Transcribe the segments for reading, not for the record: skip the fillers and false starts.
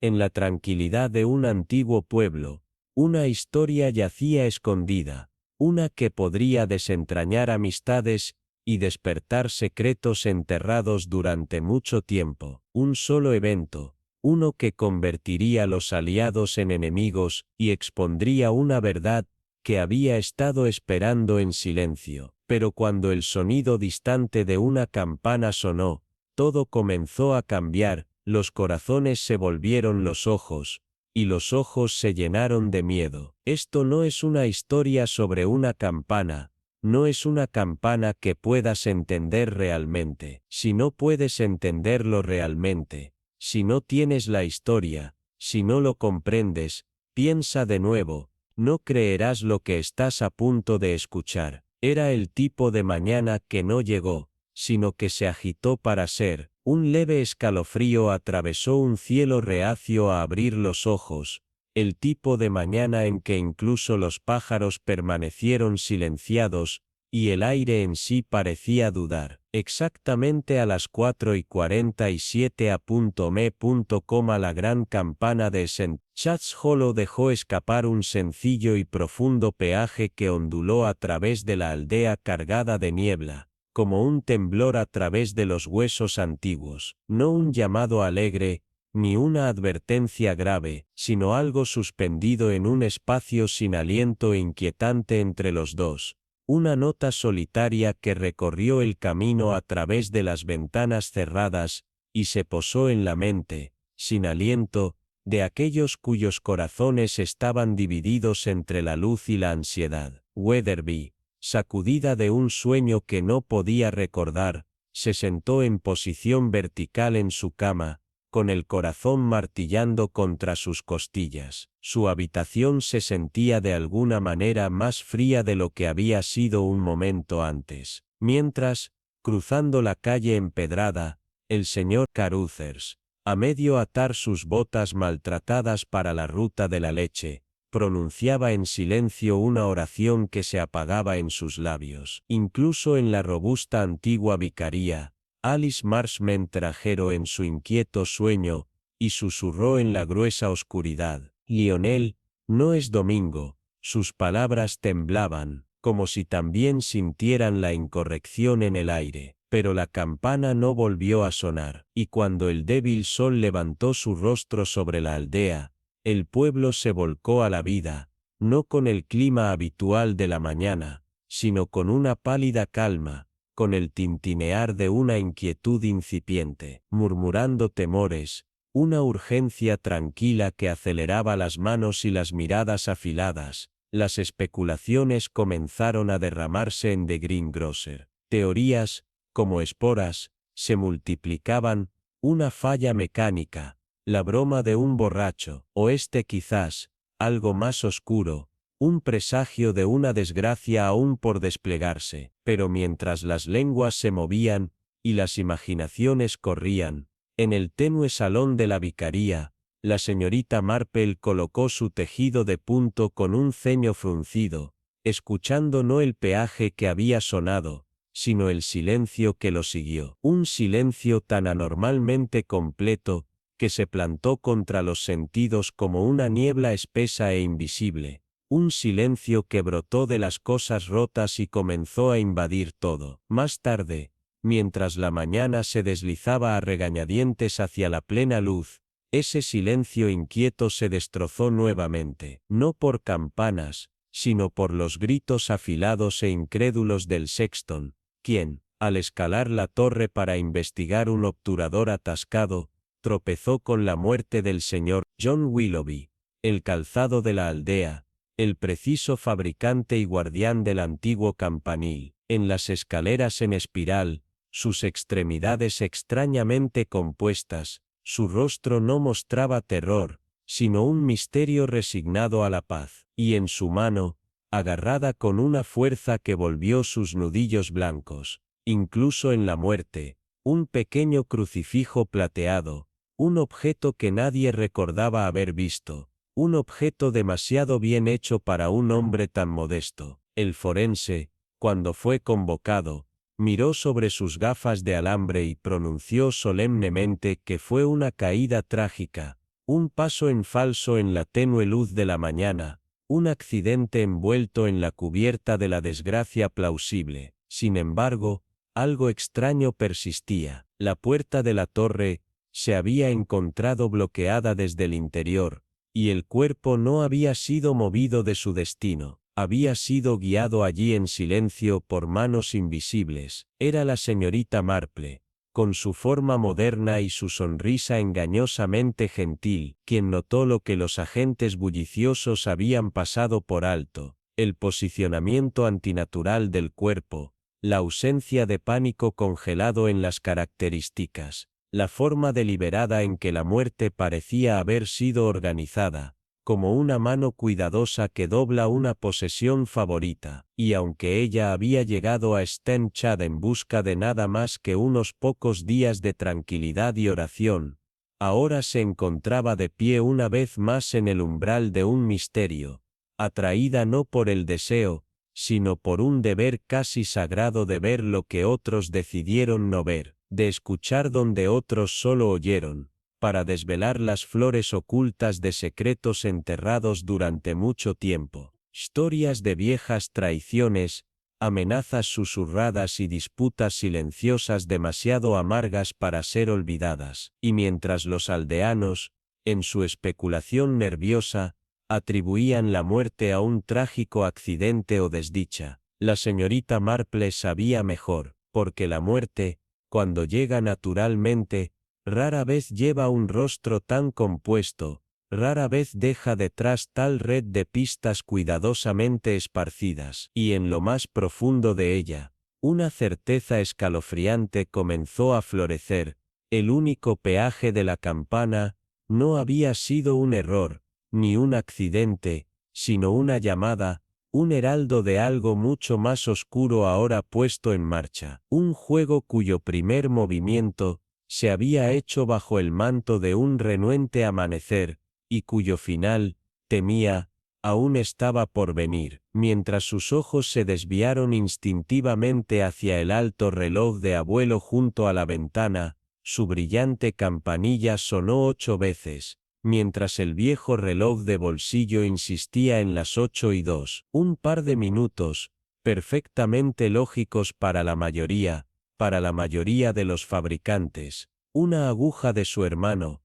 En la tranquilidad de un antiguo pueblo, una historia yacía escondida, una que podría desentrañar amistades y despertar secretos enterrados durante mucho tiempo. Un solo evento, uno que convertiría los aliados en enemigos y expondría una verdad que había estado esperando en silencio. Pero cuando el sonido distante de una campana sonó, todo comenzó a cambiar, los corazones se volvieron los ojos, y los ojos se llenaron de miedo. Esto no es una historia sobre una campana, no es una campana que puedas entender realmente. Si no puedes entenderlo realmente, si no tienes la historia, si no lo comprendes, piensa de nuevo, no creerás lo que estás a punto de escuchar. Era el tipo de mañana que no llegó, sino que se agitó para ser. Un leve escalofrío atravesó un cielo reacio a abrir los ojos, el tipo de mañana en que incluso los pájaros permanecieron silenciados, y el aire en sí parecía dudar. Exactamente a las 4:47 a.m. la gran campana de St. Chad's Hollow dejó escapar un sencillo y profundo peaje que onduló a través de la aldea cargada de niebla, como un temblor a través de los huesos antiguos. No un llamado alegre, ni una advertencia grave, sino algo suspendido en un espacio sin aliento e inquietante entre los dos. Una nota solitaria que recorrió el camino a través de las ventanas cerradas, y se posó en la mente, sin aliento, de aquellos cuyos corazones estaban divididos entre la luz y la ansiedad. Weatherby, sacudida de un sueño que no podía recordar, se sentó en posición vertical en su cama, con el corazón martillando contra sus costillas. Su habitación se sentía de alguna manera más fría de lo que había sido un momento antes. Mientras, cruzando la calle empedrada, el señor Caruthers, a medio atar sus botas maltratadas para la ruta de la leche, pronunciaba en silencio una oración que se apagaba en sus labios. Incluso en la robusta antigua vicaría, Alice Marshman trajero en su inquieto sueño, y susurró en la gruesa oscuridad: «Lionel, no es domingo». Sus palabras temblaban, como si también sintieran la incorrección en el aire. Pero la campana no volvió a sonar, y cuando el débil sol levantó su rostro sobre la aldea, el pueblo se volcó a la vida, no con el clima habitual de la mañana, sino con una pálida calma, con el tintinear de una inquietud incipiente, murmurando temores, una urgencia tranquila que aceleraba las manos y las miradas afiladas. Las especulaciones comenzaron a derramarse en The Greengrocer. Teorías, como esporas, se multiplicaban, una falla mecánica, la broma de un borracho, o quizás, algo más oscuro, un presagio de una desgracia aún por desplegarse. Pero mientras las lenguas se movían, y las imaginaciones corrían, en el tenue salón de la vicaría, la señorita Marple colocó su tejido de punto con un ceño fruncido, escuchando no el peaje que había sonado, sino el silencio que lo siguió. Un silencio tan anormalmente completo, que se plantó contra los sentidos como una niebla espesa e invisible. Un silencio que brotó de las cosas rotas y comenzó a invadir todo. Más tarde, mientras la mañana se deslizaba a regañadientes hacia la plena luz, ese silencio inquieto se destrozó nuevamente, no por campanas, sino por los gritos afilados e incrédulos del sexton, quien, al escalar la torre para investigar un obturador atascado, tropezó con la muerte del señor John Willoughby, el calzado de la aldea, el preciso fabricante y guardián del antiguo campanil. En las escaleras en espiral, sus extremidades extrañamente compuestas, su rostro no mostraba terror, sino un misterio resignado a la paz, y en su mano, agarrada con una fuerza que volvió sus nudillos blancos, incluso en la muerte, un pequeño crucifijo plateado, un objeto que nadie recordaba haber visto, un objeto demasiado bien hecho para un hombre tan modesto. El forense, cuando fue convocado, miró sobre sus gafas de alambre y pronunció solemnemente que fue una caída trágica, Un paso en falso en la tenue luz de la mañana, un accidente envuelto en la cubierta de la desgracia plausible. Sin embargo, algo extraño persistía. La puerta de la torre se había encontrado bloqueada desde el interior, y el cuerpo no había sido movido de su destino. Había sido guiado allí en silencio por manos invisibles. Era la señorita Marple, con su forma moderna y su sonrisa engañosamente gentil, quien notó lo que los agentes bulliciosos habían pasado por alto: el posicionamiento antinatural del cuerpo, la ausencia de pánico congelado en las características, la forma deliberada en que la muerte parecía haber sido organizada, como una mano cuidadosa que dobla una posesión favorita. Y aunque ella había llegado a Stenchad en busca de nada más que unos pocos días de tranquilidad y oración, ahora se encontraba de pie una vez más en el umbral de un misterio, atraída no por el deseo, sino por un deber casi sagrado de ver lo que otros decidieron no ver, de escuchar donde otros solo oyeron, para desvelar las flores ocultas de secretos enterrados durante mucho tiempo, historias de viejas traiciones, amenazas susurradas y disputas silenciosas demasiado amargas para ser olvidadas. Y mientras los aldeanos, en su especulación nerviosa, atribuían la muerte a un trágico accidente o desdicha, la señorita Marple sabía mejor, porque la muerte, cuando llega naturalmente, rara vez lleva un rostro tan compuesto, rara vez deja detrás tal red de pistas cuidadosamente esparcidas. Y en lo más profundo de ella, una certeza escalofriante comenzó a florecer: el único peaje de la campana no había sido un error, ni un accidente, sino una llamada, un heraldo de algo mucho más oscuro ahora puesto en marcha, un juego cuyo primer movimiento se había hecho bajo el manto de un renuente amanecer, y cuyo final, temía, aún estaba por venir. Mientras sus ojos se desviaron instintivamente hacia el alto reloj de abuelo junto a la ventana, su brillante campanilla sonó 8 veces, mientras el viejo reloj de bolsillo insistía en las 8:02, un par de minutos, perfectamente lógicos para la mayoría de los fabricantes. Una aguja de su hermano,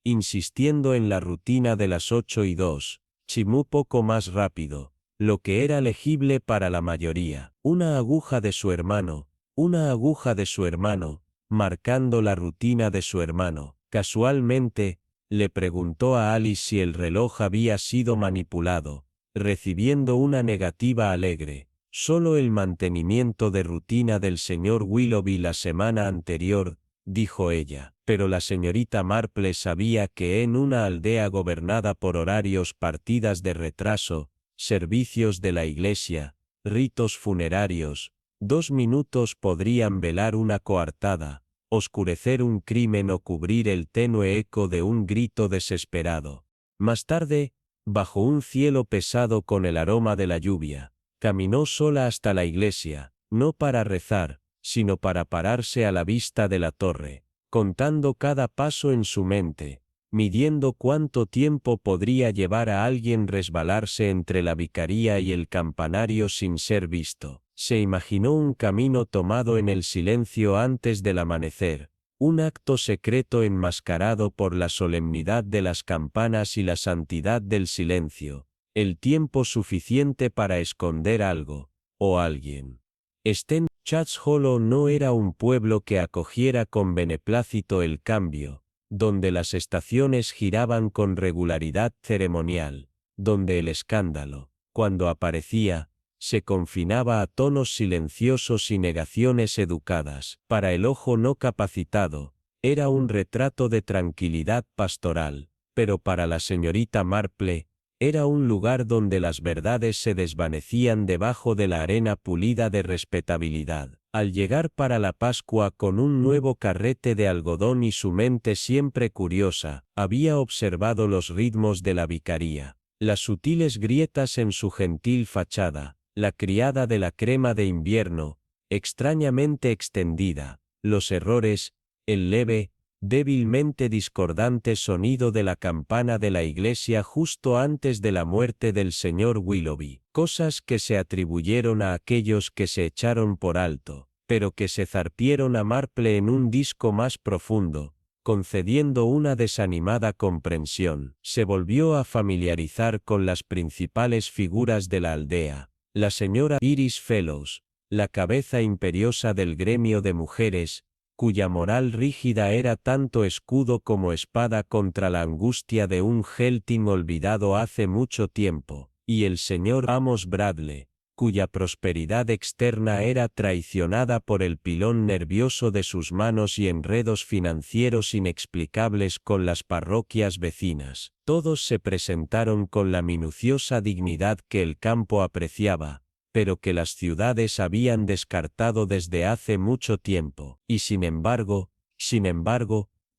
insistiendo en la rutina de las 8:02, chimú poco más rápido, lo que era legible para la mayoría. Una aguja de su hermano, marcando la rutina de su hermano. Casualmente, le preguntó a Alice si el reloj había sido manipulado, recibiendo una negativa alegre. Solo el mantenimiento de rutina del señor Willoughby la semana anterior, dijo ella. Pero la señorita Marple sabía que en una aldea gobernada por horarios, partidas de retraso, servicios de la iglesia, ritos funerarios, 2 minutos podrían velar una coartada, oscurecer un crimen o cubrir el tenue eco de un grito desesperado. Más tarde, bajo un cielo pesado con el aroma de la lluvia, caminó sola hasta la iglesia, no para rezar, sino para pararse a la vista de la torre, contando cada paso en su mente, midiendo cuánto tiempo podría llevar a alguien resbalarse entre la vicaría y el campanario sin ser visto. Se imaginó un camino tomado en el silencio antes del amanecer, un acto secreto enmascarado por la solemnidad de las campanas y la santidad del silencio, el tiempo suficiente para esconder algo, o alguien. Chad's Hollow no era un pueblo que acogiera con beneplácito el cambio, donde las estaciones giraban con regularidad ceremonial, donde el escándalo, cuando aparecía, se confinaba a tonos silenciosos y negaciones educadas. Para el ojo no capacitado, era un retrato de tranquilidad pastoral, pero para la señorita Marple, era un lugar donde las verdades se desvanecían debajo de la arena pulida de respetabilidad. Al llegar para la Pascua con un nuevo carrete de algodón y su mente siempre curiosa, había observado los ritmos de la vicaría, las sutiles grietas en su gentil fachada, la criada de la crema de invierno, extrañamente extendida, los errores, el leve, débilmente discordante sonido de la campana de la iglesia justo antes de la muerte del señor Willoughby, cosas que se atribuyeron a aquellos que se echaron por alto, pero que se zarpieron a Marple en un disco más profundo, concediendo una desanimada comprensión. Se volvió a familiarizar con las principales figuras de la aldea, la señora Iris Fellows, la cabeza imperiosa del gremio de mujeres, cuya moral rígida era tanto escudo como espada contra la angustia de un Gelting olvidado hace mucho tiempo, y el señor Amos Bradley, cuya prosperidad externa era traicionada por el pilón nervioso de sus manos y enredos financieros inexplicables con las parroquias vecinas. Todos se presentaron con la minuciosa dignidad que el campo apreciaba, pero que las ciudades habían descartado desde hace mucho tiempo, y sin embargo,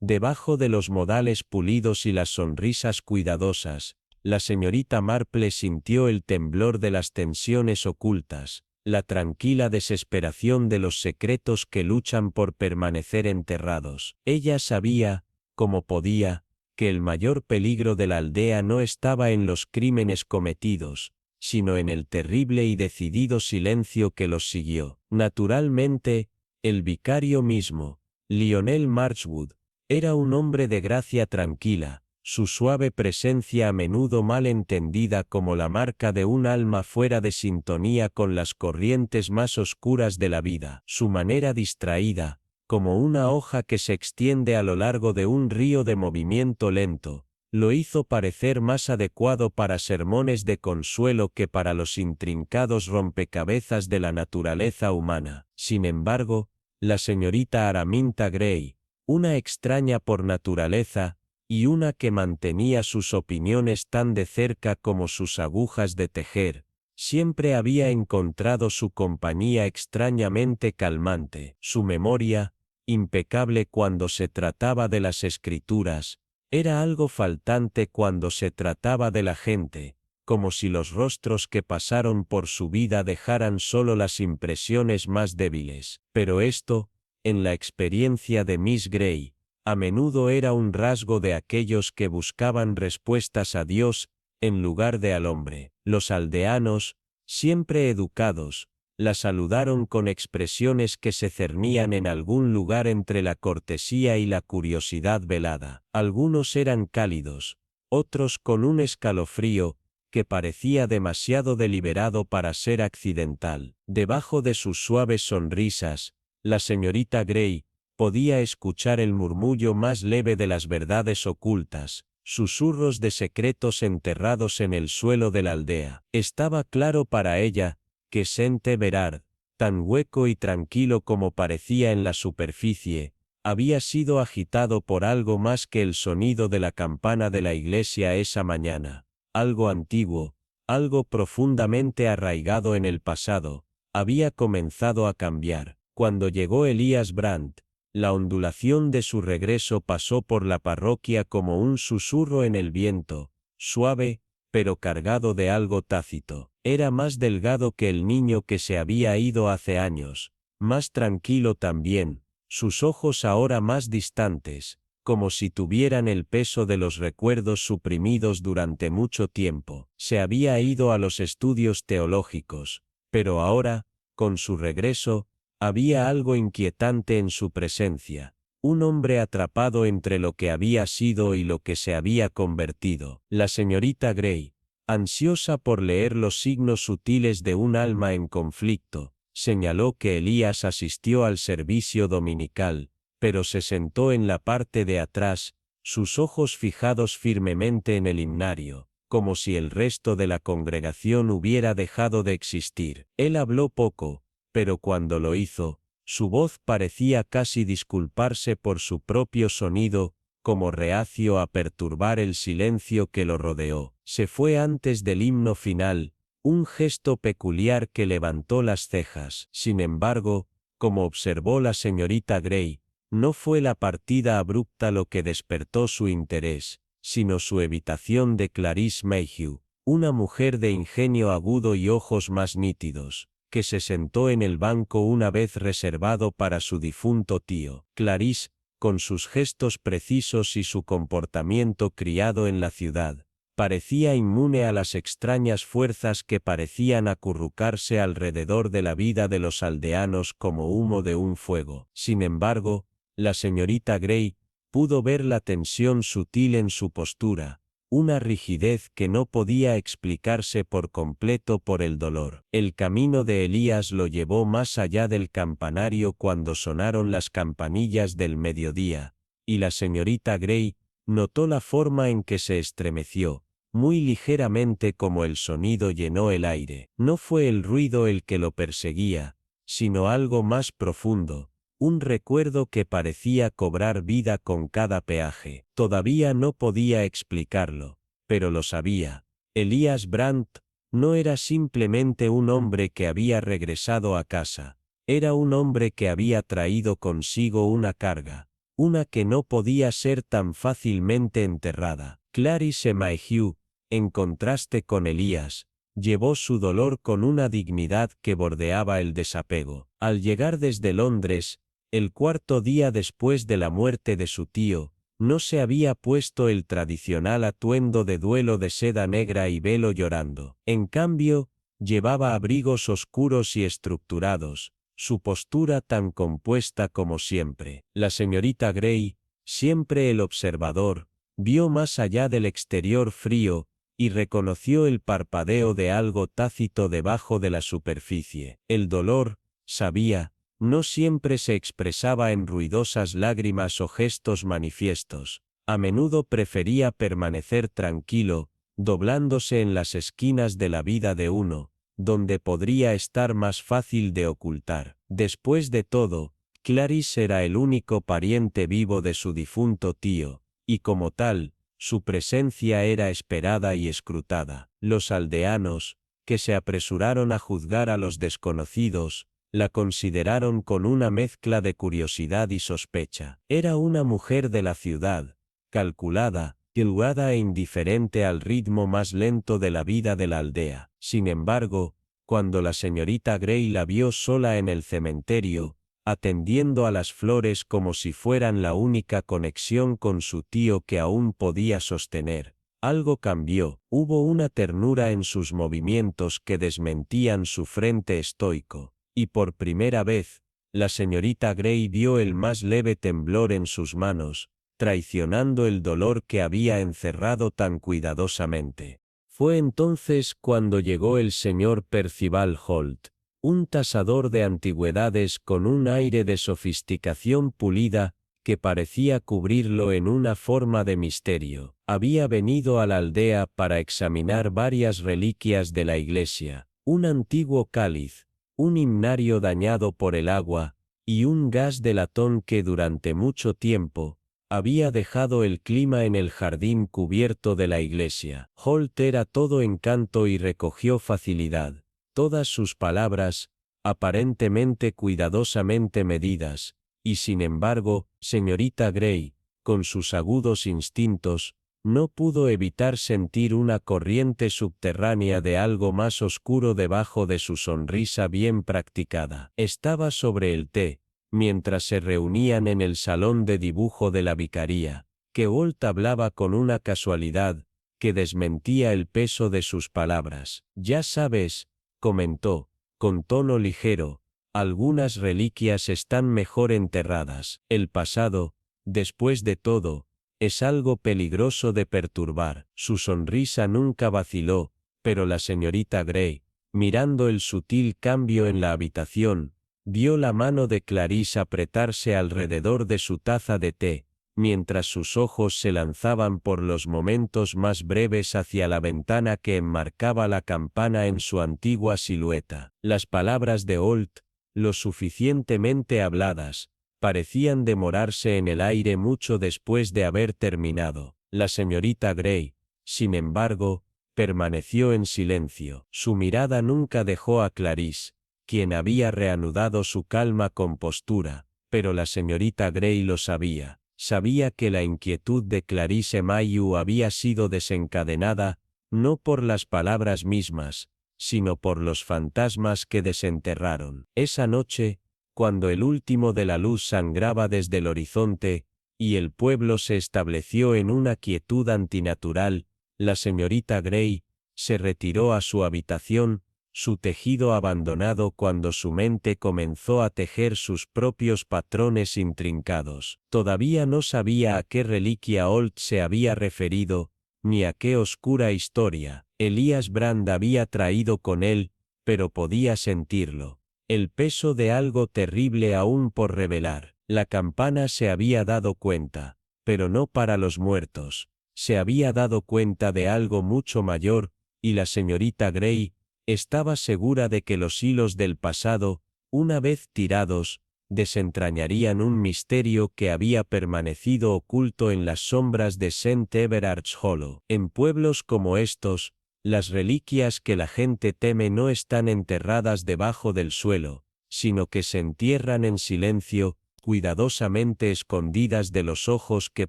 debajo de los modales pulidos y las sonrisas cuidadosas, la señorita Marple sintió el temblor de las tensiones ocultas, la tranquila desesperación de los secretos que luchan por permanecer enterrados. Ella sabía, como podía, que el mayor peligro de la aldea no estaba en los crímenes cometidos, sino en el terrible y decidido silencio que los siguió. Naturalmente, el vicario mismo, Lionel Marchwood, era un hombre de gracia tranquila, su suave presencia a menudo mal entendida como la marca de un alma fuera de sintonía con las corrientes más oscuras de la vida, su manera distraída, como una hoja que se extiende a lo largo de un río de movimiento lento, lo hizo parecer más adecuado para sermones de consuelo que para los intrincados rompecabezas de la naturaleza humana. Sin embargo, la señorita Araminta Grey, una extraña por naturaleza, y una que mantenía sus opiniones tan de cerca como sus agujas de tejer, siempre había encontrado su compañía extrañamente calmante. Su memoria, impecable cuando se trataba de las escrituras, era algo faltante cuando se trataba de la gente, como si los rostros que pasaron por su vida dejaran solo las impresiones más débiles. Pero esto, en la experiencia de Miss Grey, a menudo era un rasgo de aquellos que buscaban respuestas a Dios, en lugar de al hombre. Los aldeanos, siempre educados, la saludaron con expresiones que se cernían en algún lugar entre la cortesía y la curiosidad velada. Algunos eran cálidos, otros con un escalofrío, que parecía demasiado deliberado para ser accidental. Debajo de sus suaves sonrisas, la señorita Grey podía escuchar el murmullo más leve de las verdades ocultas, susurros de secretos enterrados en el suelo de la aldea. Estaba claro para ella que St. Everard, tan hueco y tranquilo como parecía en la superficie, había sido agitado por algo más que el sonido de la campana de la iglesia esa mañana. Algo antiguo, algo profundamente arraigado en el pasado, había comenzado a cambiar. Cuando llegó Elías Brandt, la ondulación de su regreso pasó por la parroquia como un susurro en el viento, suave, pero cargado de algo tácito. Era más delgado que el niño que se había ido hace años, más tranquilo también, sus ojos ahora más distantes, como si tuvieran el peso de los recuerdos suprimidos durante mucho tiempo. Se había ido a los estudios teológicos, pero ahora, con su regreso, había algo inquietante en su presencia, un hombre atrapado entre lo que había sido y lo que se había convertido. La señorita Grey, ansiosa por leer los signos sutiles de un alma en conflicto, señaló que Elías asistió al servicio dominical, pero se sentó en la parte de atrás, sus ojos fijados firmemente en el himnario, como si el resto de la congregación hubiera dejado de existir. Él habló poco, pero cuando lo hizo, su voz parecía casi disculparse por su propio sonido, como reacio a perturbar el silencio que lo rodeó. Se fue antes del himno final, un gesto peculiar que levantó las cejas. Sin embargo, como observó la señorita Grey, no fue la partida abrupta lo que despertó su interés, sino su evitación de Clarice Mayhew, una mujer de ingenio agudo y ojos más nítidos, que se sentó en el banco una vez reservado para su difunto tío. Clarice, con sus gestos precisos y su comportamiento criado en la ciudad, parecía inmune a las extrañas fuerzas que parecían acurrucarse alrededor de la vida de los aldeanos como humo de un fuego. Sin embargo, la señorita Grey pudo ver la tensión sutil en su postura, una rigidez que no podía explicarse por completo por el dolor. El camino de Elías lo llevó más allá del campanario cuando sonaron las campanillas del mediodía, y la señorita Grey notó la forma en que se estremeció, muy ligeramente como el sonido llenó el aire. No fue el ruido el que lo perseguía, sino algo más profundo, un recuerdo que parecía cobrar vida con cada peaje. Todavía no podía explicarlo, pero lo sabía. Elías Brandt no era simplemente un hombre que había regresado a casa, era un hombre que había traído consigo una carga, una que no podía ser tan fácilmente enterrada. Clarice Mayhew, en contraste con Elías, llevó su dolor con una dignidad que bordeaba el desapego. Al llegar desde Londres, el cuarto día después de la muerte de su tío, no se había puesto el tradicional atuendo de duelo de seda negra y velo llorando. En cambio, llevaba abrigos oscuros y estructurados, su postura tan compuesta como siempre. La señorita Grey, siempre el observador, vio más allá del exterior frío, y reconoció el parpadeo de algo tácito debajo de la superficie. El dolor, sabía, no siempre se expresaba en ruidosas lágrimas o gestos manifiestos. A menudo prefería permanecer tranquilo, doblándose en las esquinas de la vida de uno, donde podría estar más fácil de ocultar. Después de todo, Clarice era el único pariente vivo de su difunto tío, y como tal, su presencia era esperada y escrutada. Los aldeanos, que se apresuraron a juzgar a los desconocidos, la consideraron con una mezcla de curiosidad y sospecha. Era una mujer de la ciudad, calculada, hilada e indiferente al ritmo más lento de la vida de la aldea. Sin embargo, cuando la señorita Grey la vio sola en el cementerio, atendiendo a las flores como si fueran la única conexión con su tío que aún podía sostener, algo cambió. Hubo una ternura en sus movimientos que desmentían su frente estoico. Y por primera vez, la señorita Grey vio el más leve temblor en sus manos, traicionando el dolor que había encerrado tan cuidadosamente. Fue entonces cuando llegó el señor Percival Holt, un tasador de antigüedades con un aire de sofisticación pulida, que parecía cubrirlo en una forma de misterio. Había venido a la aldea para examinar varias reliquias de la iglesia, un antiguo cáliz, un himnario dañado por el agua, y un gas de latón que durante mucho tiempo había dejado el clima en el jardín cubierto de la iglesia. Holt era todo encanto y recogió facilidad. Todas sus palabras, aparentemente cuidadosamente medidas, y sin embargo, señorita Grey, con sus agudos instintos, no pudo evitar sentir una corriente subterránea de algo más oscuro debajo de su sonrisa bien practicada. Estaba sobre el té, mientras se reunían en el salón de dibujo de la vicaría, que Holt hablaba con una casualidad que desmentía el peso de sus palabras. Ya sabes, comentó, con tono ligero, algunas reliquias están mejor enterradas. El pasado, después de todo, es algo peligroso de perturbar. Su sonrisa nunca vaciló, pero la señorita Grey, mirando el sutil cambio en la habitación, vio la mano de Clarice apretarse alrededor de su taza de té, mientras sus ojos se lanzaban por los momentos más breves hacia la ventana que enmarcaba la campana en su antigua silueta. Las palabras de Holt, lo suficientemente habladas, parecían demorarse en el aire mucho después de haber terminado. La señorita Grey, sin embargo, permaneció en silencio. Su mirada nunca dejó a Clarice, quien había reanudado su calma compostura, pero la señorita Grey lo sabía. Sabía que la inquietud de Clarice Mayhew había sido desencadenada, no por las palabras mismas, sino por los fantasmas que desenterraron. Esa noche, cuando el último de la luz sangraba desde el horizonte, y el pueblo se estableció en una quietud antinatural. La señorita Grey se retiró a su habitación, su tejido abandonado cuando su mente comenzó a tejer sus propios patrones intrincados. Todavía no sabía a qué reliquia Holt se había referido, ni a qué oscura historia Elías Brand había traído con él, pero podía sentirlo. El peso de algo terrible aún por revelar. La campana se había dado cuenta, pero no para los muertos. Se había dado cuenta de algo mucho mayor, y la señorita Grey estaba segura de que los hilos del pasado, una vez tirados, desentrañarían un misterio que había permanecido oculto en las sombras de St. Everard's Hollow. En pueblos como estos, las reliquias que la gente teme no están enterradas debajo del suelo, sino que se entierran en silencio, cuidadosamente escondidas de los ojos que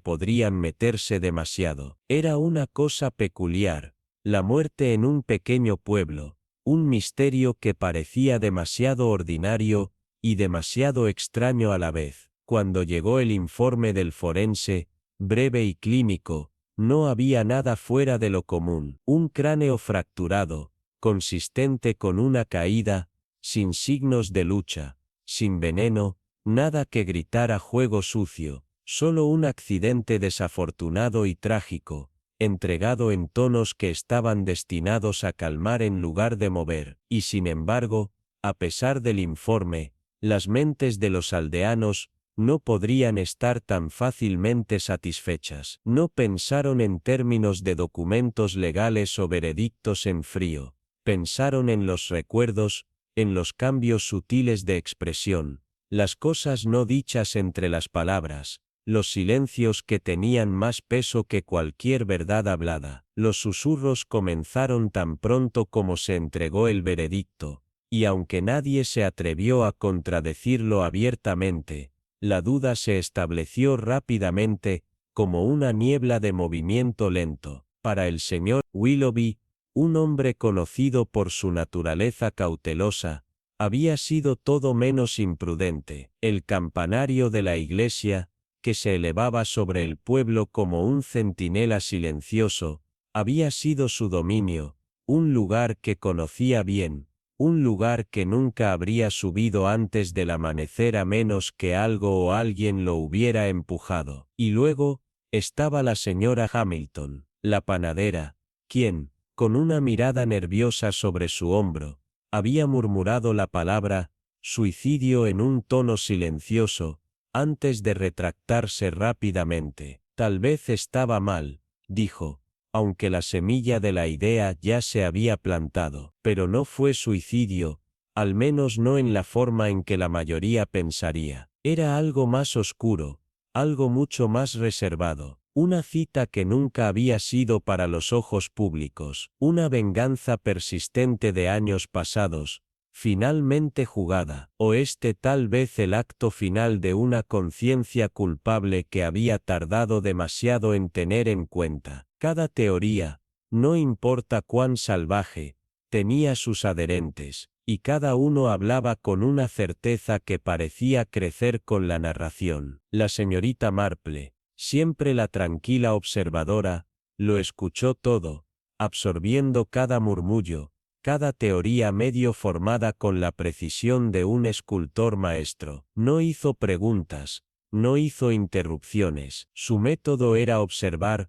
podrían meterse demasiado. Era una cosa peculiar, la muerte en un pequeño pueblo, un misterio que parecía demasiado ordinario y demasiado extraño a la vez. Cuando llegó el informe del forense, breve y clínico, no había nada fuera de lo común. Un cráneo fracturado, consistente con una caída, sin signos de lucha, sin veneno, nada que gritara juego sucio, solo un accidente desafortunado y trágico, entregado en tonos que estaban destinados a calmar en lugar de mover, y sin embargo, a pesar del informe, las mentes de los aldeanos no podrían estar tan fácilmente satisfechas. No pensaron en términos de documentos legales o veredictos en frío, pensaron en los recuerdos, en los cambios sutiles de expresión, las cosas no dichas entre las palabras, los silencios que tenían más peso que cualquier verdad hablada. Los susurros comenzaron tan pronto como se entregó el veredicto, y aunque nadie se atrevió a contradecirlo abiertamente, la duda se estableció rápidamente, como una niebla de movimiento lento. Para el señor Willoughby, un hombre conocido por su naturaleza cautelosa, había sido todo menos imprudente. El campanario de la iglesia, que se elevaba sobre el pueblo como un centinela silencioso, había sido su dominio, un lugar que conocía bien, un lugar que nunca habría subido antes del amanecer a menos que algo o alguien lo hubiera empujado. Y luego, estaba la señora Hamilton, la panadera, quien, con una mirada nerviosa sobre su hombro, había murmurado la palabra suicidio en un tono silencioso, antes de retractarse rápidamente. Tal vez estaba mal, dijo, aunque la semilla de la idea ya se había plantado, pero no fue suicidio, al menos no en la forma en que la mayoría pensaría. Era algo más oscuro, algo mucho más reservado, una cita que nunca había sido para los ojos públicos, una venganza persistente de años pasados, finalmente jugada, o tal vez el acto final de una conciencia culpable que había tardado demasiado en tener en cuenta. Cada teoría, no importa cuán salvaje, tenía sus adherentes, y cada uno hablaba con una certeza que parecía crecer con la narración. La señorita Marple, siempre la tranquila observadora, lo escuchó todo, absorbiendo cada murmullo, cada teoría medio formada con la precisión de un escultor maestro. No hizo preguntas, no hizo interrupciones. Su método era observar,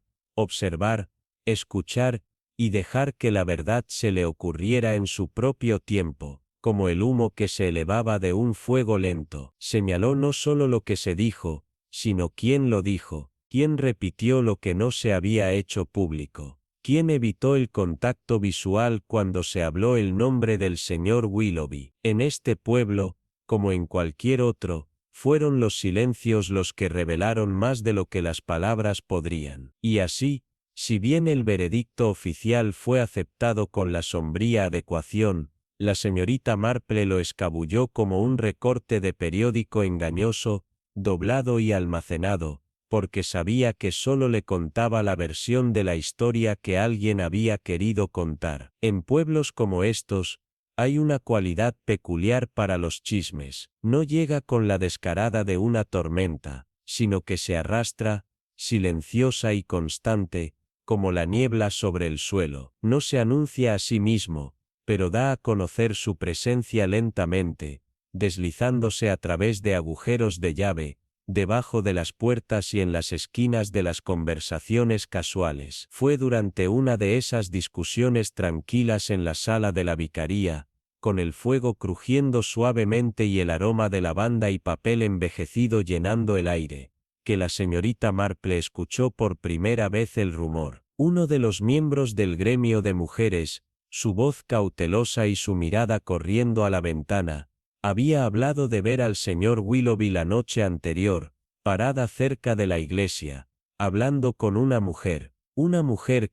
escuchar, y dejar que la verdad se le ocurriera en su propio tiempo, como el humo que se elevaba de un fuego lento. Señaló no solo lo que se dijo, sino quién lo dijo, quién repitió lo que no se había hecho público. ¿Quién evitó el contacto visual cuando se habló el nombre del señor Willoughby? En este pueblo, como en cualquier otro, fueron los silencios los que revelaron más de lo que las palabras podrían. Y así, si bien el veredicto oficial fue aceptado con la sombría adecuación, la señorita Marple lo escabulló como un recorte de periódico engañoso, doblado y almacenado, porque sabía que solo le contaba la versión de la historia que alguien había querido contar. En pueblos como estos, hay una cualidad peculiar para los chismes. No llega con la descarada de una tormenta, sino que se arrastra, silenciosa y constante, como la niebla sobre el suelo. No se anuncia a sí mismo, pero da a conocer su presencia lentamente, deslizándose a través de agujeros de llave, debajo de las puertas y en las esquinas de las conversaciones casuales. Fue durante una de esas discusiones tranquilas en la sala de la vicaría, con el fuego crujiendo suavemente y el aroma de lavanda y papel envejecido llenando el aire, que la señorita Marple escuchó por primera vez el rumor. Uno de los miembros del gremio de mujeres, su voz cautelosa y su mirada corriendo a la ventana, había hablado de ver al señor Willoughby la noche anterior, parada cerca de la iglesia, hablando con una mujer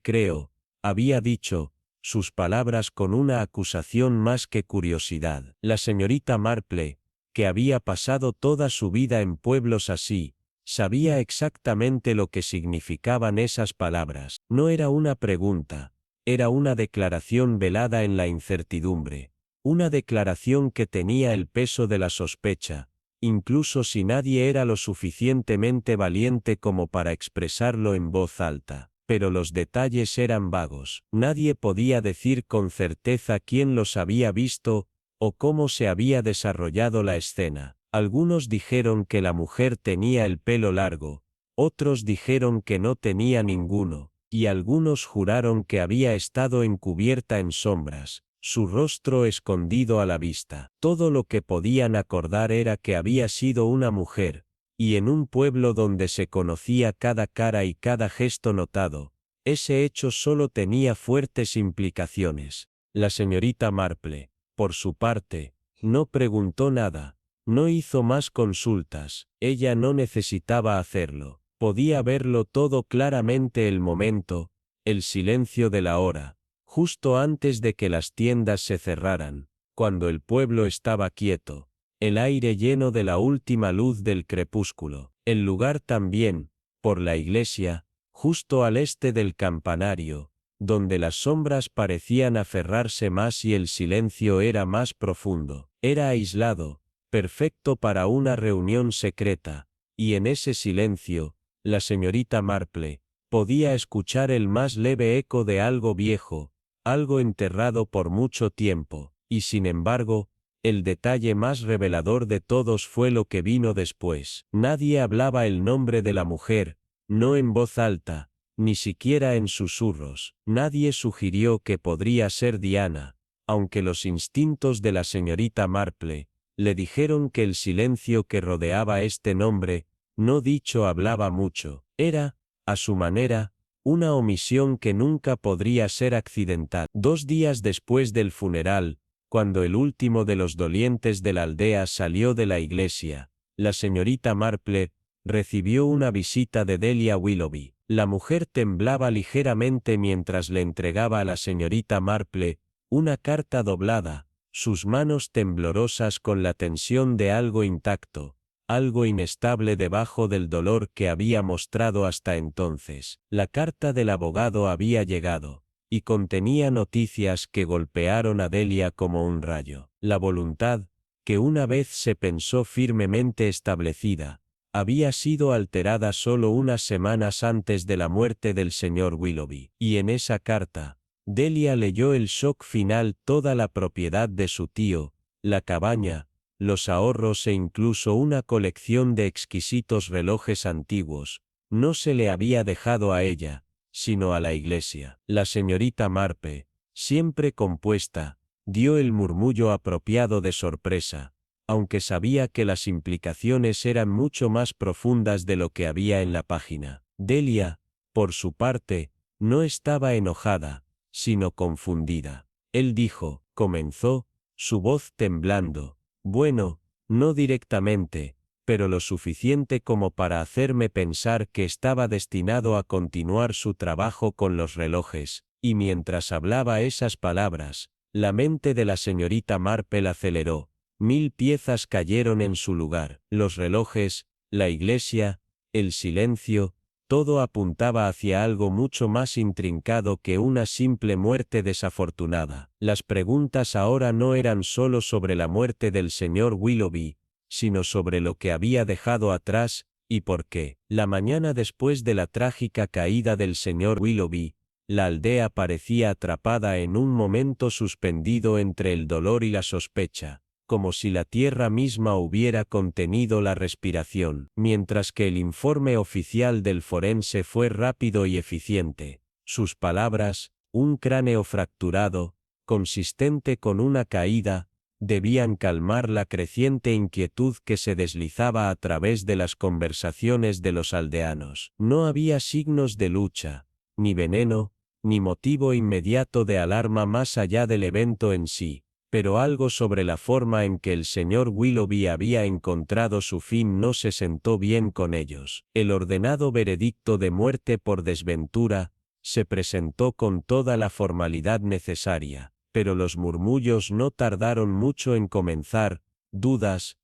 creo, había dicho, sus palabras con una acusación más que curiosidad. La señorita Marple, que había pasado toda su vida en pueblos así, sabía exactamente lo que significaban esas palabras. No era una pregunta, era una declaración velada en la incertidumbre. Una declaración que tenía el peso de la sospecha, incluso si nadie era lo suficientemente valiente como para expresarlo en voz alta. Pero los detalles eran vagos. Nadie podía decir con certeza quién los había visto, o cómo se había desarrollado la escena. Algunos dijeron que la mujer tenía el pelo largo, otros dijeron que no tenía ninguno, y algunos juraron que había estado encubierta en sombras, su rostro escondido a la vista. Todo lo que podían acordar era que había sido una mujer, y en un pueblo donde se conocía cada cara y cada gesto notado, ese hecho solo tenía fuertes implicaciones. La señorita Marple, por su parte, no preguntó nada, no hizo más consultas, ella no necesitaba hacerlo, podía verlo todo claramente el momento, el silencio de la hora, justo antes de que las tiendas se cerraran, cuando el pueblo estaba quieto, el aire lleno de la última luz del crepúsculo, el lugar también, por la iglesia, justo al este del campanario, donde las sombras parecían aferrarse más y el silencio era más profundo, era aislado, perfecto para una reunión secreta, y en ese silencio, la señorita Marple podía escuchar el más leve eco de algo viejo, algo enterrado por mucho tiempo, y sin embargo, el detalle más revelador de todos fue lo que vino después. Nadie hablaba el nombre de la mujer, no en voz alta, ni siquiera en susurros. Nadie sugirió que podría ser Diana, aunque los instintos de la señorita Marple le dijeron que el silencio que rodeaba este nombre, no dicho hablaba mucho. Era, a su manera, una omisión que nunca podría ser accidental. 2 días después del funeral, cuando el último de los dolientes de la aldea salió de la iglesia, la señorita Marple recibió una visita de Delia Willoughby. La mujer temblaba ligeramente mientras le entregaba a la señorita Marple una carta doblada, sus manos temblorosas con la tensión de algo intacto, algo inestable debajo del dolor que había mostrado hasta entonces. La carta del abogado había llegado, y contenía noticias que golpearon a Delia como un rayo. La voluntad, que una vez se pensó firmemente establecida, había sido alterada solo unas semanas antes de la muerte del señor Willoughby, y en esa carta, Delia leyó el shock final: toda la propiedad de su tío, la cabaña, los ahorros e incluso una colección de exquisitos relojes antiguos, no se le había dejado a ella, sino a la iglesia. La señorita Marple, siempre compuesta, dio el murmullo apropiado de sorpresa, aunque sabía que las implicaciones eran mucho más profundas de lo que había en la página. Delia, por su parte, no estaba enojada, sino confundida. Él dijo, comenzó, su voz temblando, bueno, no directamente, pero lo suficiente como para hacerme pensar que estaba destinado a continuar su trabajo con los relojes, y mientras hablaba esas palabras, la mente de la señorita Marple aceleró. 1000 piezas cayeron en su lugar. Los relojes, la iglesia, el silencio, todo apuntaba hacia algo mucho más intrincado que una simple muerte desafortunada. Las preguntas ahora no eran solo sobre la muerte del señor Willoughby, sino sobre lo que había dejado atrás, ¿Y por qué? La mañana después de la trágica caída del señor Willoughby, la aldea parecía atrapada en un momento suspendido entre el dolor y la sospecha, como si la tierra misma hubiera contenido la respiración. Mientras que el informe oficial del forense fue rápido y eficiente, sus palabras, un cráneo fracturado, consistente con una caída, debían calmar la creciente inquietud que se deslizaba a través de las conversaciones de los aldeanos. No había signos de lucha, ni veneno, ni motivo inmediato de alarma más allá del evento en sí, pero algo sobre la forma en que el señor Willoughby había encontrado su fin no se sentó bien con ellos. El ordenado veredicto de muerte por desventura se presentó con toda la formalidad necesaria, pero los murmullos no tardaron mucho en comenzar, dudas,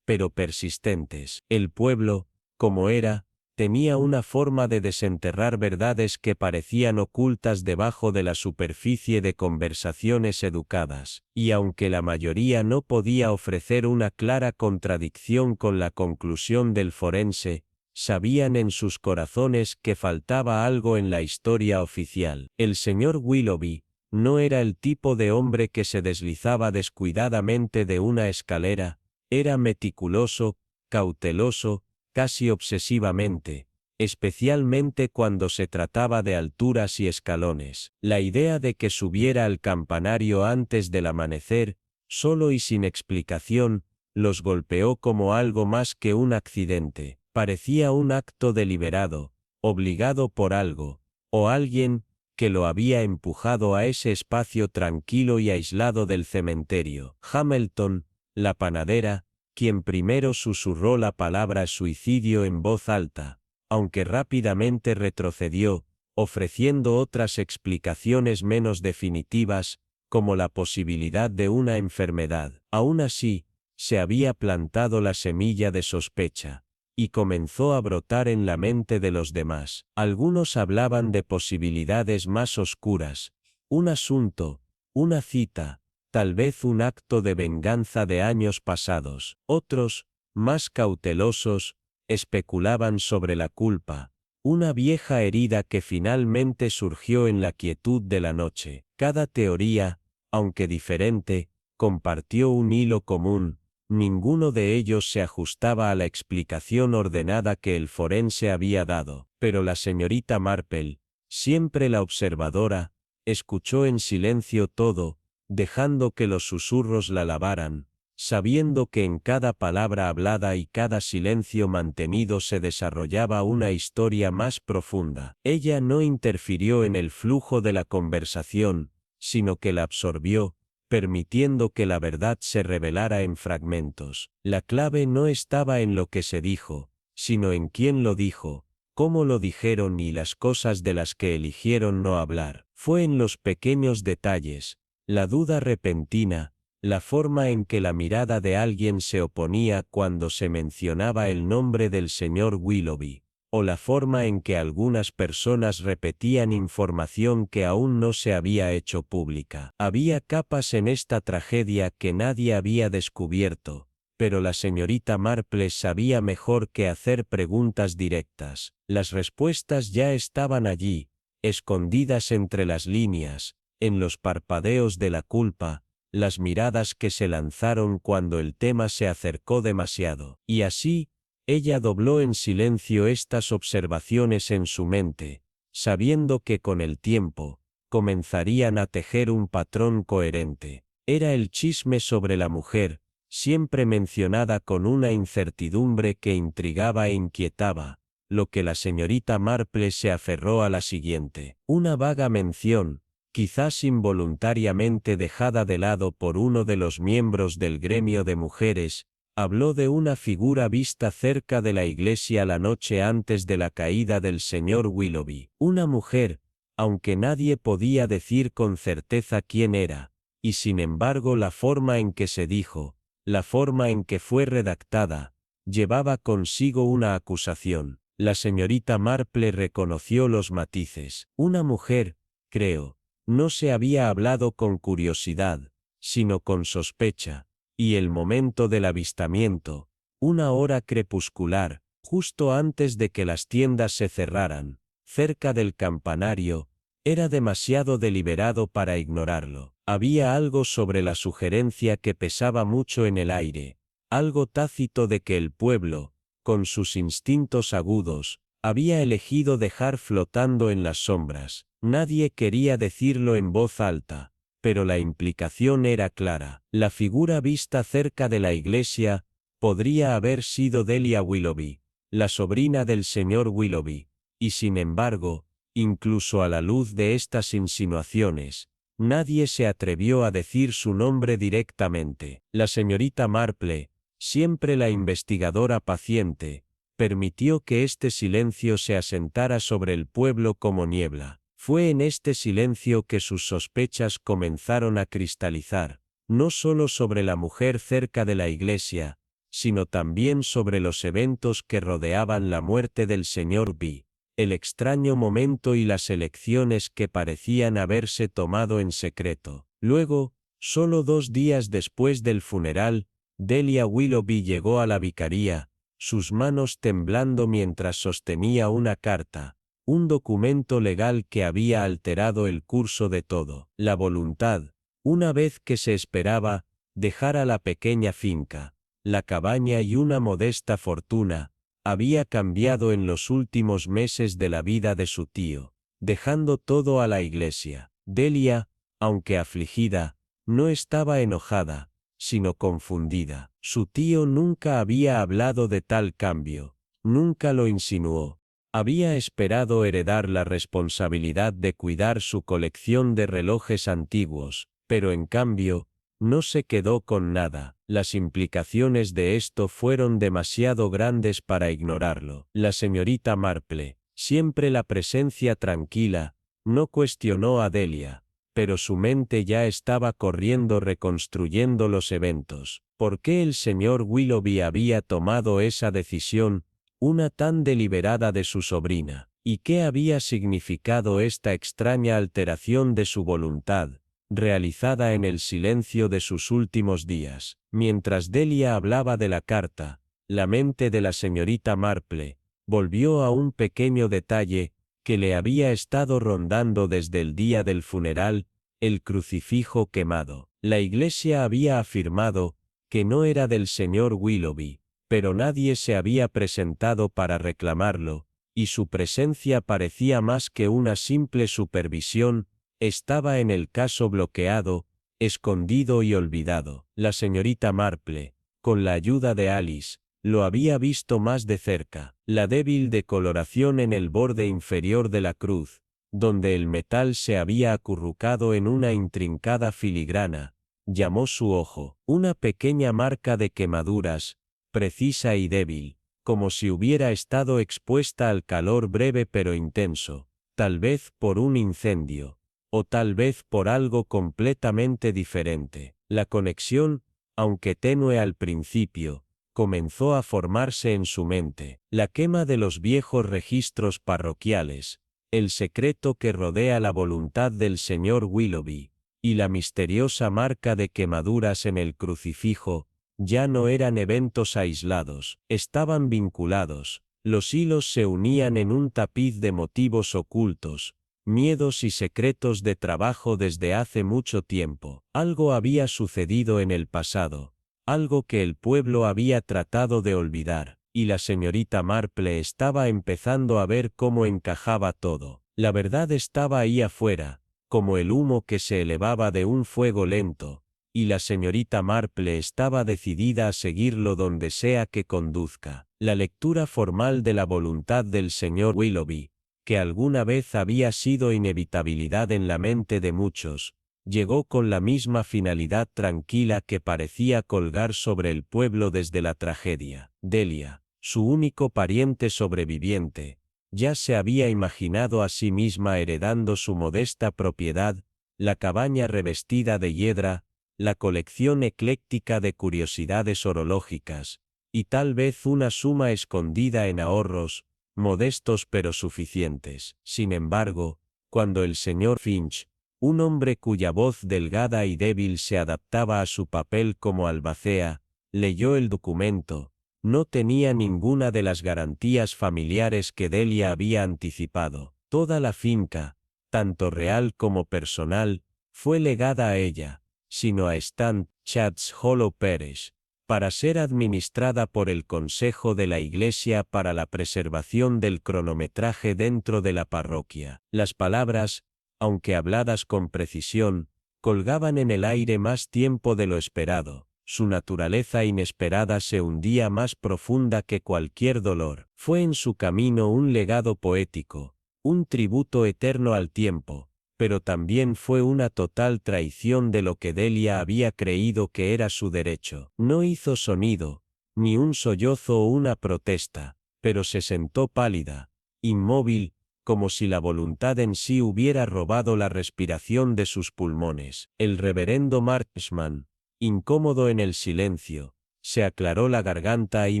pero persistentes. El pueblo, como era, tenía una forma de desenterrar verdades que parecían ocultas debajo de la superficie de conversaciones educadas, y aunque la mayoría no podía ofrecer una clara contradicción con la conclusión del forense, sabían en sus corazones que faltaba algo en la historia oficial. El señor Willoughby no era el tipo de hombre que se deslizaba descuidadamente de una escalera, era meticuloso, cauteloso, casi obsesivamente, especialmente cuando se trataba de alturas y escalones. La idea de que subiera al campanario antes del amanecer, solo y sin explicación, los golpeó como algo más que un accidente. Parecía un acto deliberado, obligado por algo, o alguien, que lo había empujado a ese espacio tranquilo y aislado del cementerio. Hamilton, la panadera, quien primero susurró la palabra suicidio en voz alta, aunque rápidamente retrocedió, ofreciendo otras explicaciones menos definitivas, como la posibilidad de una enfermedad. Aún así, se había plantado la semilla de sospecha, y comenzó a brotar en la mente de los demás. Algunos hablaban de posibilidades más oscuras, un asunto, una cita, tal vez un acto de venganza de años pasados. Otros, más cautelosos, especulaban sobre la culpa, una vieja herida que finalmente surgió en la quietud de la noche. Cada teoría, aunque diferente, compartió un hilo común. Ninguno de ellos se ajustaba a la explicación ordenada que el forense había dado, pero la señorita Marple, siempre la observadora, escuchó en silencio todo, dejando que los susurros la lavaran, sabiendo que en cada palabra hablada y cada silencio mantenido se desarrollaba una historia más profunda. Ella no interfirió en el flujo de la conversación, sino que la absorbió, permitiendo que la verdad se revelara en fragmentos. La clave no estaba en lo que se dijo, sino en quién lo dijo, cómo lo dijeron y las cosas de las que eligieron no hablar. Fue en los pequeños detalles, la duda repentina, la forma en que la mirada de alguien se oponía cuando se mencionaba el nombre del señor Willoughby, o la forma en que algunas personas repetían información que aún no se había hecho pública. Había capas en esta tragedia que nadie había descubierto, pero la señorita Marple sabía mejor que hacer preguntas directas. Las respuestas ya estaban allí, escondidas entre las líneas, en los parpadeos de la culpa, las miradas que se lanzaron cuando el tema se acercó demasiado. Y así, ella dobló en silencio estas observaciones en su mente, sabiendo que con el tiempo, comenzarían a tejer un patrón coherente. Era el chisme sobre la mujer, siempre mencionada con una incertidumbre que intrigaba e inquietaba, lo que la señorita Marple se aferró a la siguiente. Una vaga mención, quizás involuntariamente dejada de lado por uno de los miembros del gremio de mujeres, habló de una figura vista cerca de la iglesia la noche antes de la caída del señor Willoughby. Una mujer, aunque nadie podía decir con certeza quién era, y sin embargo la forma en que se dijo, la forma en que fue redactada, llevaba consigo una acusación. La señorita Marple reconoció los matices. Una mujer, creo, no se había hablado con curiosidad, sino con sospecha. Y el momento del avistamiento, una hora crepuscular, justo antes de que las tiendas se cerraran, cerca del campanario. Era demasiado deliberado para ignorarlo. Había algo sobre la sugerencia que pesaba mucho en el aire, algo tácito de que el pueblo, con sus instintos agudos, había elegido dejar flotando en las sombras. Nadie quería decirlo en voz alta, pero la implicación era clara. La figura vista cerca de la iglesia podría haber sido Delia Willoughby, la sobrina del señor Willoughby, y sin embargo, incluso a la luz de estas insinuaciones, nadie se atrevió a decir su nombre directamente. La señorita Marple, siempre la investigadora paciente, permitió que este silencio se asentara sobre el pueblo como niebla. Fue en este silencio que sus sospechas comenzaron a cristalizar, no solo sobre la mujer cerca de la iglesia, sino también sobre los eventos que rodeaban la muerte del señor B, el extraño momento y las elecciones que parecían haberse tomado en secreto. Luego, solo 2 días después del funeral, Delia Willoughby llegó a la vicaría, sus manos temblando mientras sostenía una carta, un documento legal que había alterado el curso de todo. La voluntad, una vez que se esperaba, dejar a la pequeña finca, la cabaña y una modesta fortuna, había cambiado en los últimos meses de la vida de su tío, dejando todo a la iglesia. Delia, aunque afligida, no estaba enojada, sino confundida. Su tío nunca había hablado de tal cambio, nunca lo insinuó. Había esperado heredar la responsabilidad de cuidar su colección de relojes antiguos, pero en cambio, no se quedó con nada. Las implicaciones de esto fueron demasiado grandes para ignorarlo. La señorita Marple, siempre la presencia tranquila, no cuestionó a Delia, pero su mente ya estaba corriendo reconstruyendo los eventos. ¿Por qué el señor Willoughby había tomado esa decisión, una tan deliberada de su sobrina? ¿Y qué había significado esta extraña alteración de su voluntad, realizada en el silencio de sus últimos días? Mientras Delia hablaba de la carta, la mente de la señorita Marple volvió a un pequeño detalle que le había estado rondando desde el día del funeral, el crucifijo quemado. La iglesia había afirmado que no era del señor Willoughby, pero nadie se había presentado para reclamarlo, y su presencia parecía más que una simple supervisión. Estaba en el caso bloqueado, escondido y olvidado. La señorita Marple, con la ayuda de Alice, lo había visto más de cerca. La débil decoloración en el borde inferior de la cruz, donde el metal se había acurrucado en una intrincada filigrana, llamó su ojo. Una pequeña marca de quemaduras, precisa y débil, como si hubiera estado expuesta al calor breve pero intenso, tal vez por un incendio, o tal vez por algo completamente diferente. La conexión, aunque tenue al principio, comenzó a formarse en su mente. La quema de los viejos registros parroquiales, el secreto que rodea la voluntad del señor Willoughby, y la misteriosa marca de quemaduras en el crucifijo, ya no eran eventos aislados, estaban vinculados. Los hilos se unían en un tapiz de motivos ocultos, miedos y secretos de trabajo desde hace mucho tiempo. Algo había sucedido en el pasado, algo que el pueblo había tratado de olvidar, y la señorita Marple estaba empezando a ver cómo encajaba todo. La verdad estaba ahí afuera, como el humo que se elevaba de un fuego lento, y la señorita Marple estaba decidida a seguirlo donde sea que conduzca. La lectura formal de la voluntad del señor Willoughby, que alguna vez había sido inevitabilidad en la mente de muchos, llegó con la misma finalidad tranquila que parecía colgar sobre el pueblo desde la tragedia. Delia, su único pariente sobreviviente, ya se había imaginado a sí misma heredando su modesta propiedad, la cabaña revestida de hiedra, la colección ecléctica de curiosidades orológicas, y tal vez una suma escondida en ahorros, modestos pero suficientes. Sin embargo, cuando el señor Finch, un hombre cuya voz delgada y débil se adaptaba a su papel como albacea, leyó el documento, no tenía ninguna de las garantías familiares que Delia había anticipado. Toda la finca, tanto real como personal, fue legada a ella, sino a Stan Chad's Hollow Parish, para ser administrada por el Consejo de la Iglesia para la preservación del cronometraje dentro de la parroquia. Las palabras, aunque habladas con precisión, colgaban en el aire más tiempo de lo esperado. Su naturaleza inesperada se hundía más profunda que cualquier dolor. Fue en su camino un legado poético, un tributo eterno al tiempo, pero también fue una total traición de lo que Delia había creído que era su derecho. No hizo sonido, ni un sollozo o una protesta, pero se sentó pálida, inmóvil, como si la voluntad en sí hubiera robado la respiración de sus pulmones. El reverendo Marchman, incómodo en el silencio, se aclaró la garganta y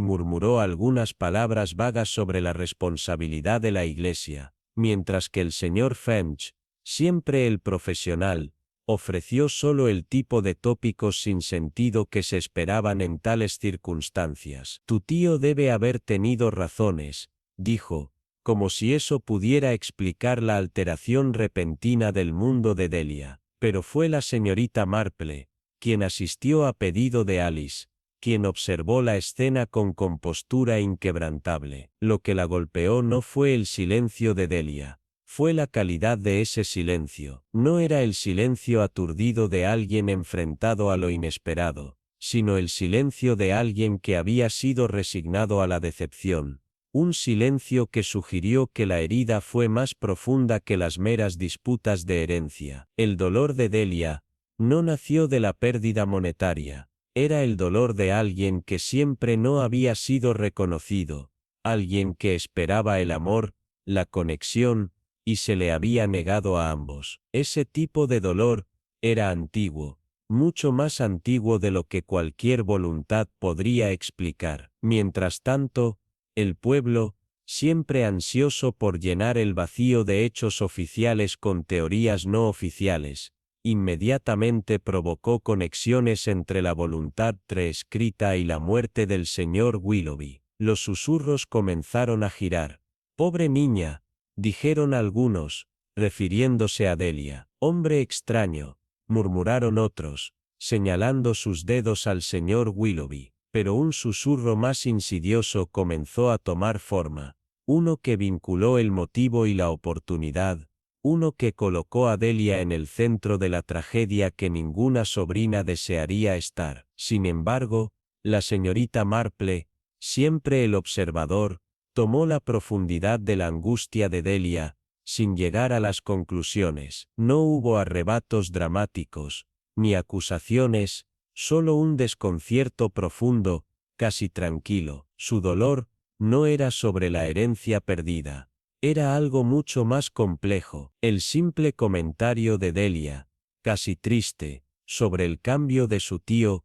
murmuró algunas palabras vagas sobre la responsabilidad de la Iglesia, mientras que el señor Finch, siempre el profesional, ofreció solo el tipo de tópicos sin sentido que se esperaban en tales circunstancias. Tu tío debe haber tenido razones, dijo, como si eso pudiera explicar la alteración repentina del mundo de Delia. Pero fue la señorita Marple, quien asistió a pedido de Alice, quien observó la escena con compostura inquebrantable. Lo que la golpeó no fue el silencio de Delia, fue la calidad de ese silencio. No era el silencio aturdido de alguien enfrentado a lo inesperado, sino el silencio de alguien que había sido resignado a la decepción. Un silencio que sugirió que la herida fue más profunda que las meras disputas de herencia. El dolor de Delia no nació de la pérdida monetaria, era el dolor de alguien que siempre no había sido reconocido, alguien que esperaba el amor, la conexión, y se le había negado a ambos. Ese tipo de dolor era antiguo, mucho más antiguo de lo que cualquier voluntad podría explicar. Mientras tanto, el pueblo, siempre ansioso por llenar el vacío de hechos oficiales con teorías no oficiales, inmediatamente provocó conexiones entre la voluntad reescrita y la muerte del señor Willoughby. Los susurros comenzaron a girar. «Pobre niña», dijeron algunos, refiriéndose a Delia. «Hombre extraño», murmuraron otros, señalando sus dedos al señor Willoughby. Pero un susurro más insidioso comenzó a tomar forma, uno que vinculó el motivo y la oportunidad, uno que colocó a Delia en el centro de la tragedia que ninguna sobrina desearía estar. Sin embargo, la señorita Marple, siempre el observador, tomó la profundidad de la angustia de Delia, sin llegar a las conclusiones. No hubo arrebatos dramáticos, ni acusaciones, solo un desconcierto profundo, casi tranquilo. Su dolor no era sobre la herencia perdida. Era algo mucho más complejo. El simple comentario de Delia, casi triste, sobre el cambio de su tío,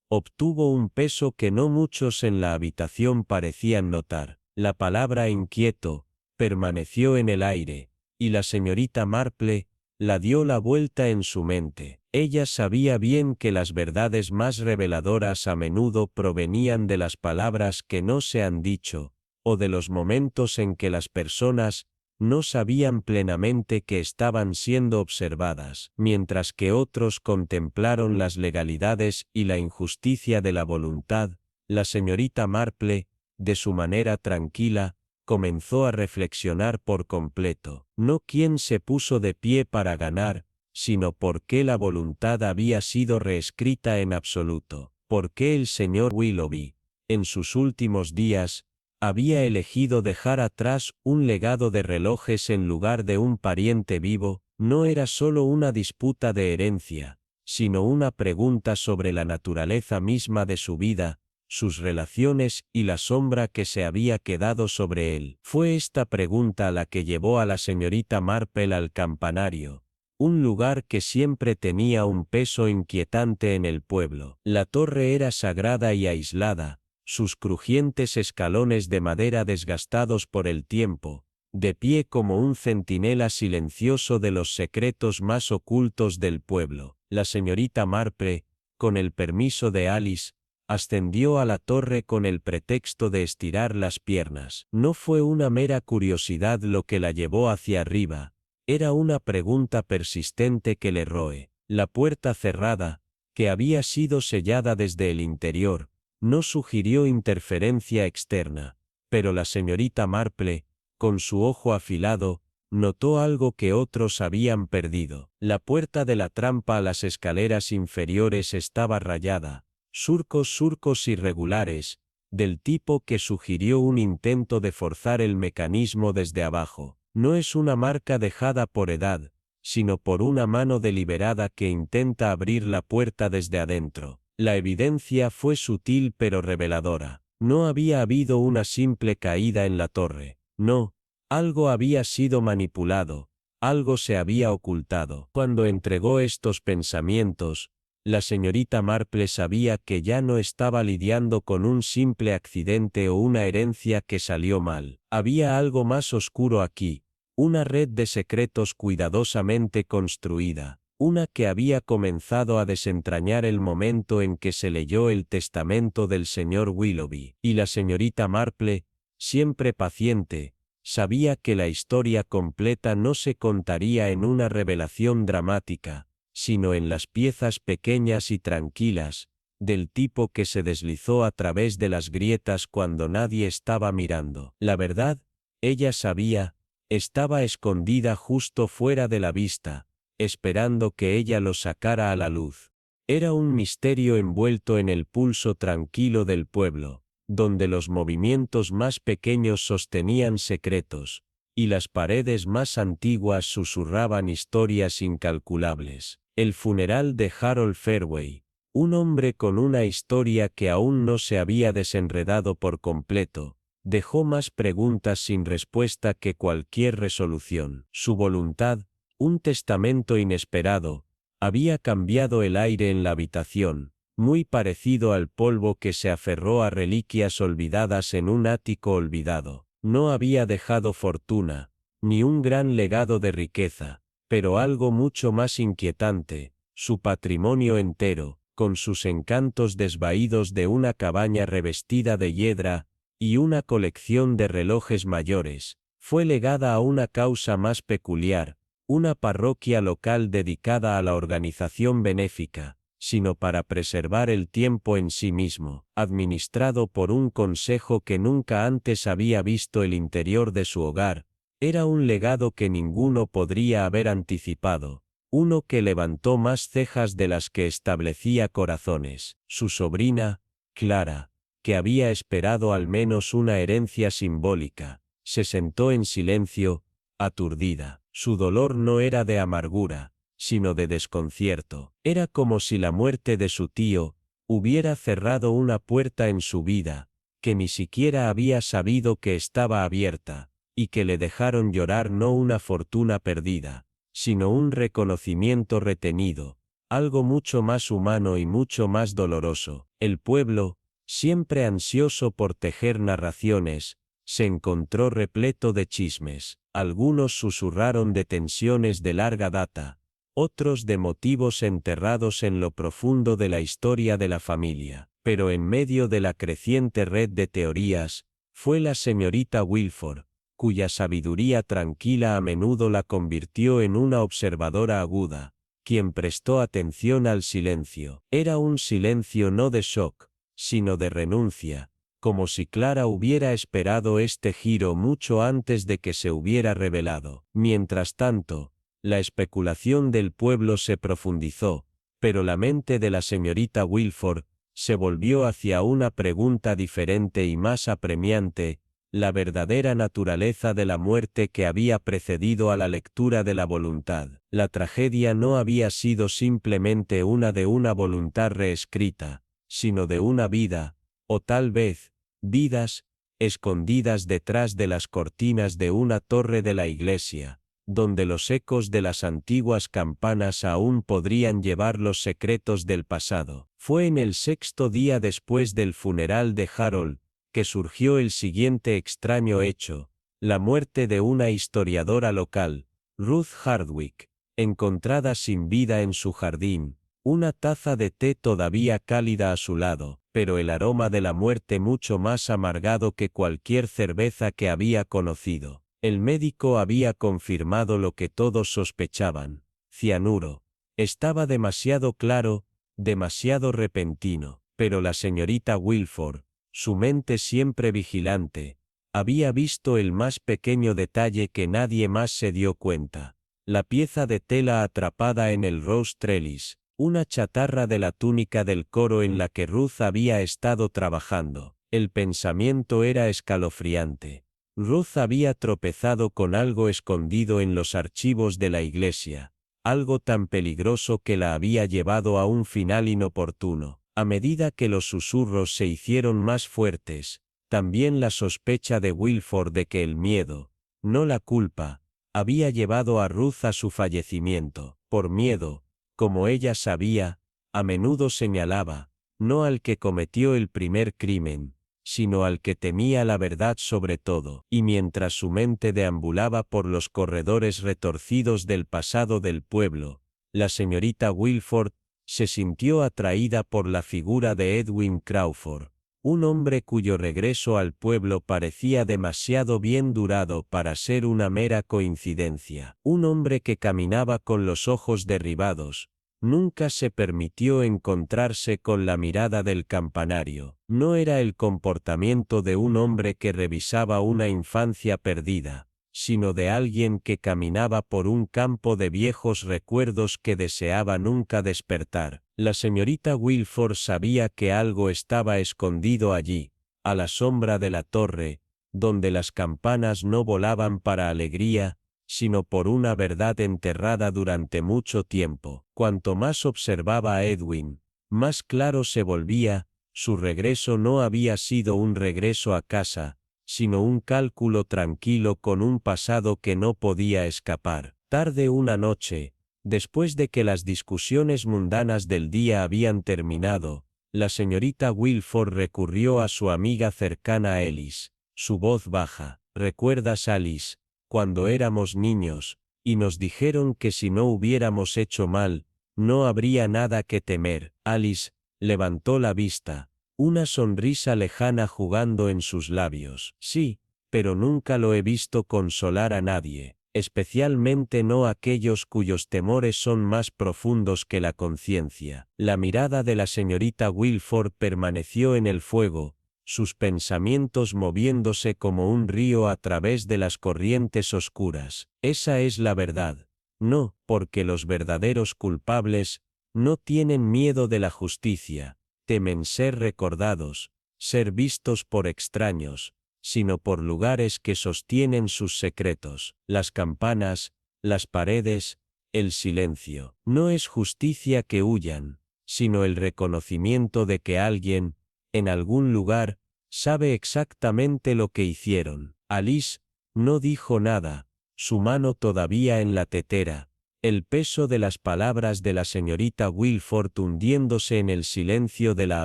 obtuvo un peso que no muchos en la habitación parecían notar. La palabra inquieto permaneció en el aire, y la señorita Marple la dio la vuelta en su mente. Ella sabía bien que las verdades más reveladoras a menudo provenían de las palabras que no se han dicho, o de los momentos en que las personas no sabían plenamente que estaban siendo observadas, mientras que otros contemplaron las legalidades y la injusticia de la voluntad. La señorita Marple, de su manera tranquila, comenzó a reflexionar por completo, no quién se puso de pie para ganar, sino por qué la voluntad había sido reescrita en absoluto, por qué el señor Willoughby, en sus últimos días, había elegido dejar atrás un legado de relojes en lugar de un pariente vivo. No era solo una disputa de herencia, sino una pregunta sobre la naturaleza misma de su vida, sus relaciones y la sombra que se había quedado sobre él. Fue esta pregunta la que llevó a la señorita Marple al campanario, un lugar que siempre tenía un peso inquietante en el pueblo. La torre era sagrada y aislada, sus crujientes escalones de madera desgastados por el tiempo, de pie como un centinela silencioso de los secretos más ocultos del pueblo. La señorita Marple, con el permiso de Alice, ascendió a la torre con el pretexto de estirar las piernas. No fue una mera curiosidad lo que la llevó hacia arriba, era una pregunta persistente que le roe. La puerta cerrada, que había sido sellada desde el interior, no sugirió interferencia externa, pero la señorita Marple, con su ojo afilado, notó algo que otros habían perdido. La puerta de la trampa a las escaleras inferiores estaba rayada, surcos irregulares, del tipo que sugirió un intento de forzar el mecanismo desde abajo. No es una marca dejada por edad, sino por una mano deliberada que intenta abrir la puerta desde adentro. La evidencia fue sutil pero reveladora. No había habido una simple caída en la torre. No, algo había sido manipulado, algo se había ocultado. Cuando entregó estos pensamientos, la señorita Marple sabía que ya no estaba lidiando con un simple accidente o una herencia que salió mal. Había algo más oscuro aquí, una red de secretos cuidadosamente construida, una que había comenzado a desentrañar el momento en que se leyó el testamento del señor Willoughby. Y la señorita Marple, siempre paciente, sabía que la historia completa no se contaría en una revelación dramática, sino en las piezas pequeñas y tranquilas, del tipo que se deslizó a través de las grietas cuando nadie estaba mirando. La verdad, ella sabía, estaba escondida justo fuera de la vista, esperando que ella lo sacara a la luz. Era un misterio envuelto en el pulso tranquilo del pueblo, donde los movimientos más pequeños sostenían secretos, y las paredes más antiguas susurraban historias incalculables. El funeral de Harold Fairway, un hombre con una historia que aún no se había desenredado por completo, dejó más preguntas sin respuesta que cualquier resolución. Su voluntad, un testamento inesperado, había cambiado el aire en la habitación, muy parecido al polvo que se aferró a reliquias olvidadas en un ático olvidado. No había dejado fortuna, ni un gran legado de riqueza, pero algo mucho más inquietante, su patrimonio entero, con sus encantos desvaídos de una cabaña revestida de hiedra, y una colección de relojes mayores, fue legada a una causa más peculiar, una parroquia local dedicada a la organización benéfica, sino para preservar el tiempo en sí mismo, administrado por un consejo que nunca antes había visto el interior de su hogar. Era un legado que ninguno podría haber anticipado, uno que levantó más cejas de las que establecía corazones. Su sobrina, Clara, que había esperado al menos una herencia simbólica, se sentó en silencio, aturdida. Su dolor no era de amargura, sino de desconcierto. Era como si la muerte de su tío hubiera cerrado una puerta en su vida, que ni siquiera había sabido que estaba abierta, y que le dejaron llorar no una fortuna perdida, sino un reconocimiento retenido, algo mucho más humano y mucho más doloroso. El pueblo, siempre ansioso por tejer narraciones, se encontró repleto de chismes. Algunos susurraron de tensiones de larga data, otros de motivos enterrados en lo profundo de la historia de la familia. Pero en medio de la creciente red de teorías, fue la señorita Wilford, cuya sabiduría tranquila a menudo la convirtió en una observadora aguda, quien prestó atención al silencio. Era un silencio no de shock, sino de renuncia, como si Clara hubiera esperado este giro mucho antes de que se hubiera revelado. Mientras tanto, la especulación del pueblo se profundizó, pero la mente de la señorita Wilford se volvió hacia una pregunta diferente y más apremiante: la verdadera naturaleza de la muerte que había precedido a la lectura de la voluntad. La tragedia no había sido simplemente una voluntad reescrita, sino de una vida, o tal vez, vidas, escondidas detrás de las cortinas de una torre de la iglesia, donde los ecos de las antiguas campanas aún podrían llevar los secretos del pasado. Fue en el 6º día después del funeral de Harold, que surgió el siguiente extraño hecho: la muerte de una historiadora local, Ruth Hardwick, encontrada sin vida en su jardín, una taza de té todavía cálida a su lado, pero el aroma de la muerte mucho más amargado que cualquier cerveza que había conocido. El médico había confirmado lo que todos sospechaban. Cianuro. Estaba demasiado claro, demasiado repentino, pero la señorita Wilford, su mente siempre vigilante, había visto el más pequeño detalle que nadie más se dio cuenta. La pieza de tela atrapada en el rose trellis, una chatarra de la túnica del coro en la que Ruth había estado trabajando. El pensamiento era escalofriante. Ruth había tropezado con algo escondido en los archivos de la iglesia, algo tan peligroso que la había llevado a un final inoportuno. A medida que los susurros se hicieron más fuertes, también la sospecha de Wilford de que el miedo, no la culpa, había llevado a Ruth a su fallecimiento. Por miedo, como ella sabía, a menudo señalaba, no al que cometió el primer crimen, sino al que temía la verdad sobre todo. Y mientras su mente deambulaba por los corredores retorcidos del pasado del pueblo, la señorita Wilford se sintió atraída por la figura de Edwin Crawford, un hombre cuyo regreso al pueblo parecía demasiado bien durado para ser una mera coincidencia. Un hombre que caminaba con los ojos derribados. Nunca se permitió encontrarse con la mirada del campanario. No era el comportamiento de un hombre que revisaba una infancia perdida, sino de alguien que caminaba por un campo de viejos recuerdos que deseaba nunca despertar. La señorita Wilford sabía que algo estaba escondido allí, a la sombra de la torre, donde las campanas no volaban para alegría, sino por una verdad enterrada durante mucho tiempo. Cuanto más observaba a Edwin, más claro se volvía, su regreso no había sido un regreso a casa, sino un cálculo tranquilo con un pasado que no podía escapar. Tarde una noche, después de que las discusiones mundanas del día habían terminado, la señorita Wilford recurrió a su amiga cercana Alice. Su voz baja: ¿recuerdas, Alice, cuando éramos niños, y nos dijeron que si no hubiéramos hecho mal, no habría nada que temer? Alice levantó la vista, una sonrisa lejana jugando en sus labios. Sí, pero nunca lo he visto consolar a nadie, especialmente no a aquellos cuyos temores son más profundos que la conciencia. La mirada de la señorita Wilford permaneció en el fuego, sus pensamientos moviéndose como un río a través de las corrientes oscuras. Esa es la verdad. No, porque los verdaderos culpables no tienen miedo de la justicia, temen ser recordados, ser vistos por extraños, sino por lugares que sostienen sus secretos. Las campanas, las paredes, el silencio. No es justicia que huyan, sino el reconocimiento de que alguien, en algún lugar, sabe exactamente lo que hicieron. Alice no dijo nada, su mano todavía en la tetera, el peso de las palabras de la señorita Wilford hundiéndose en el silencio de la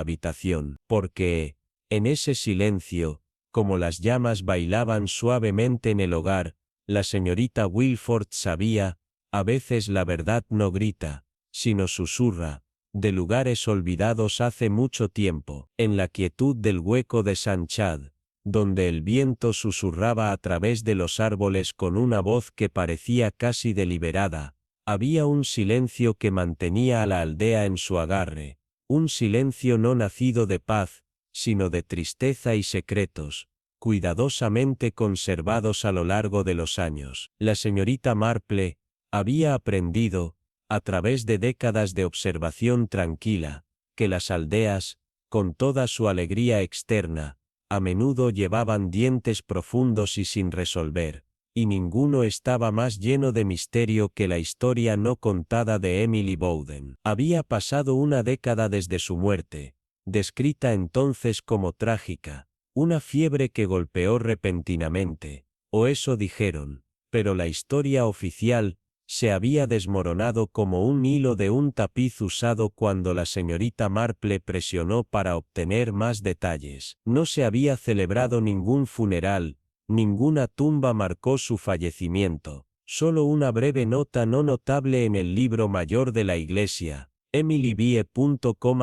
habitación, porque, en ese silencio, como las llamas bailaban suavemente en el hogar, la señorita Wilford sabía, a veces la verdad no grita, sino susurra, de lugares olvidados hace mucho tiempo, en la quietud del hueco de St. Chad, donde el viento susurraba a través de los árboles con una voz que parecía casi deliberada, había un silencio que mantenía a la aldea en su agarre, un silencio no nacido de paz, sino de tristeza y secretos, cuidadosamente conservados a lo largo de los años. La señorita Marple había aprendido, a través de décadas de observación tranquila, que las aldeas, con toda su alegría externa, a menudo llevaban dientes profundos y sin resolver, y ninguno estaba más lleno de misterio que la historia no contada de Emily Bowden. Había pasado una década desde su muerte, descrita entonces como trágica, una fiebre que golpeó repentinamente, o eso dijeron, pero la historia oficial se había desmoronado como un hilo de un tapiz usado cuando la señorita Marple presionó para obtener más detalles. No se había celebrado ningún funeral, ninguna tumba marcó su fallecimiento, solo una breve nota no notable en el libro mayor de la iglesia. Emily Bie.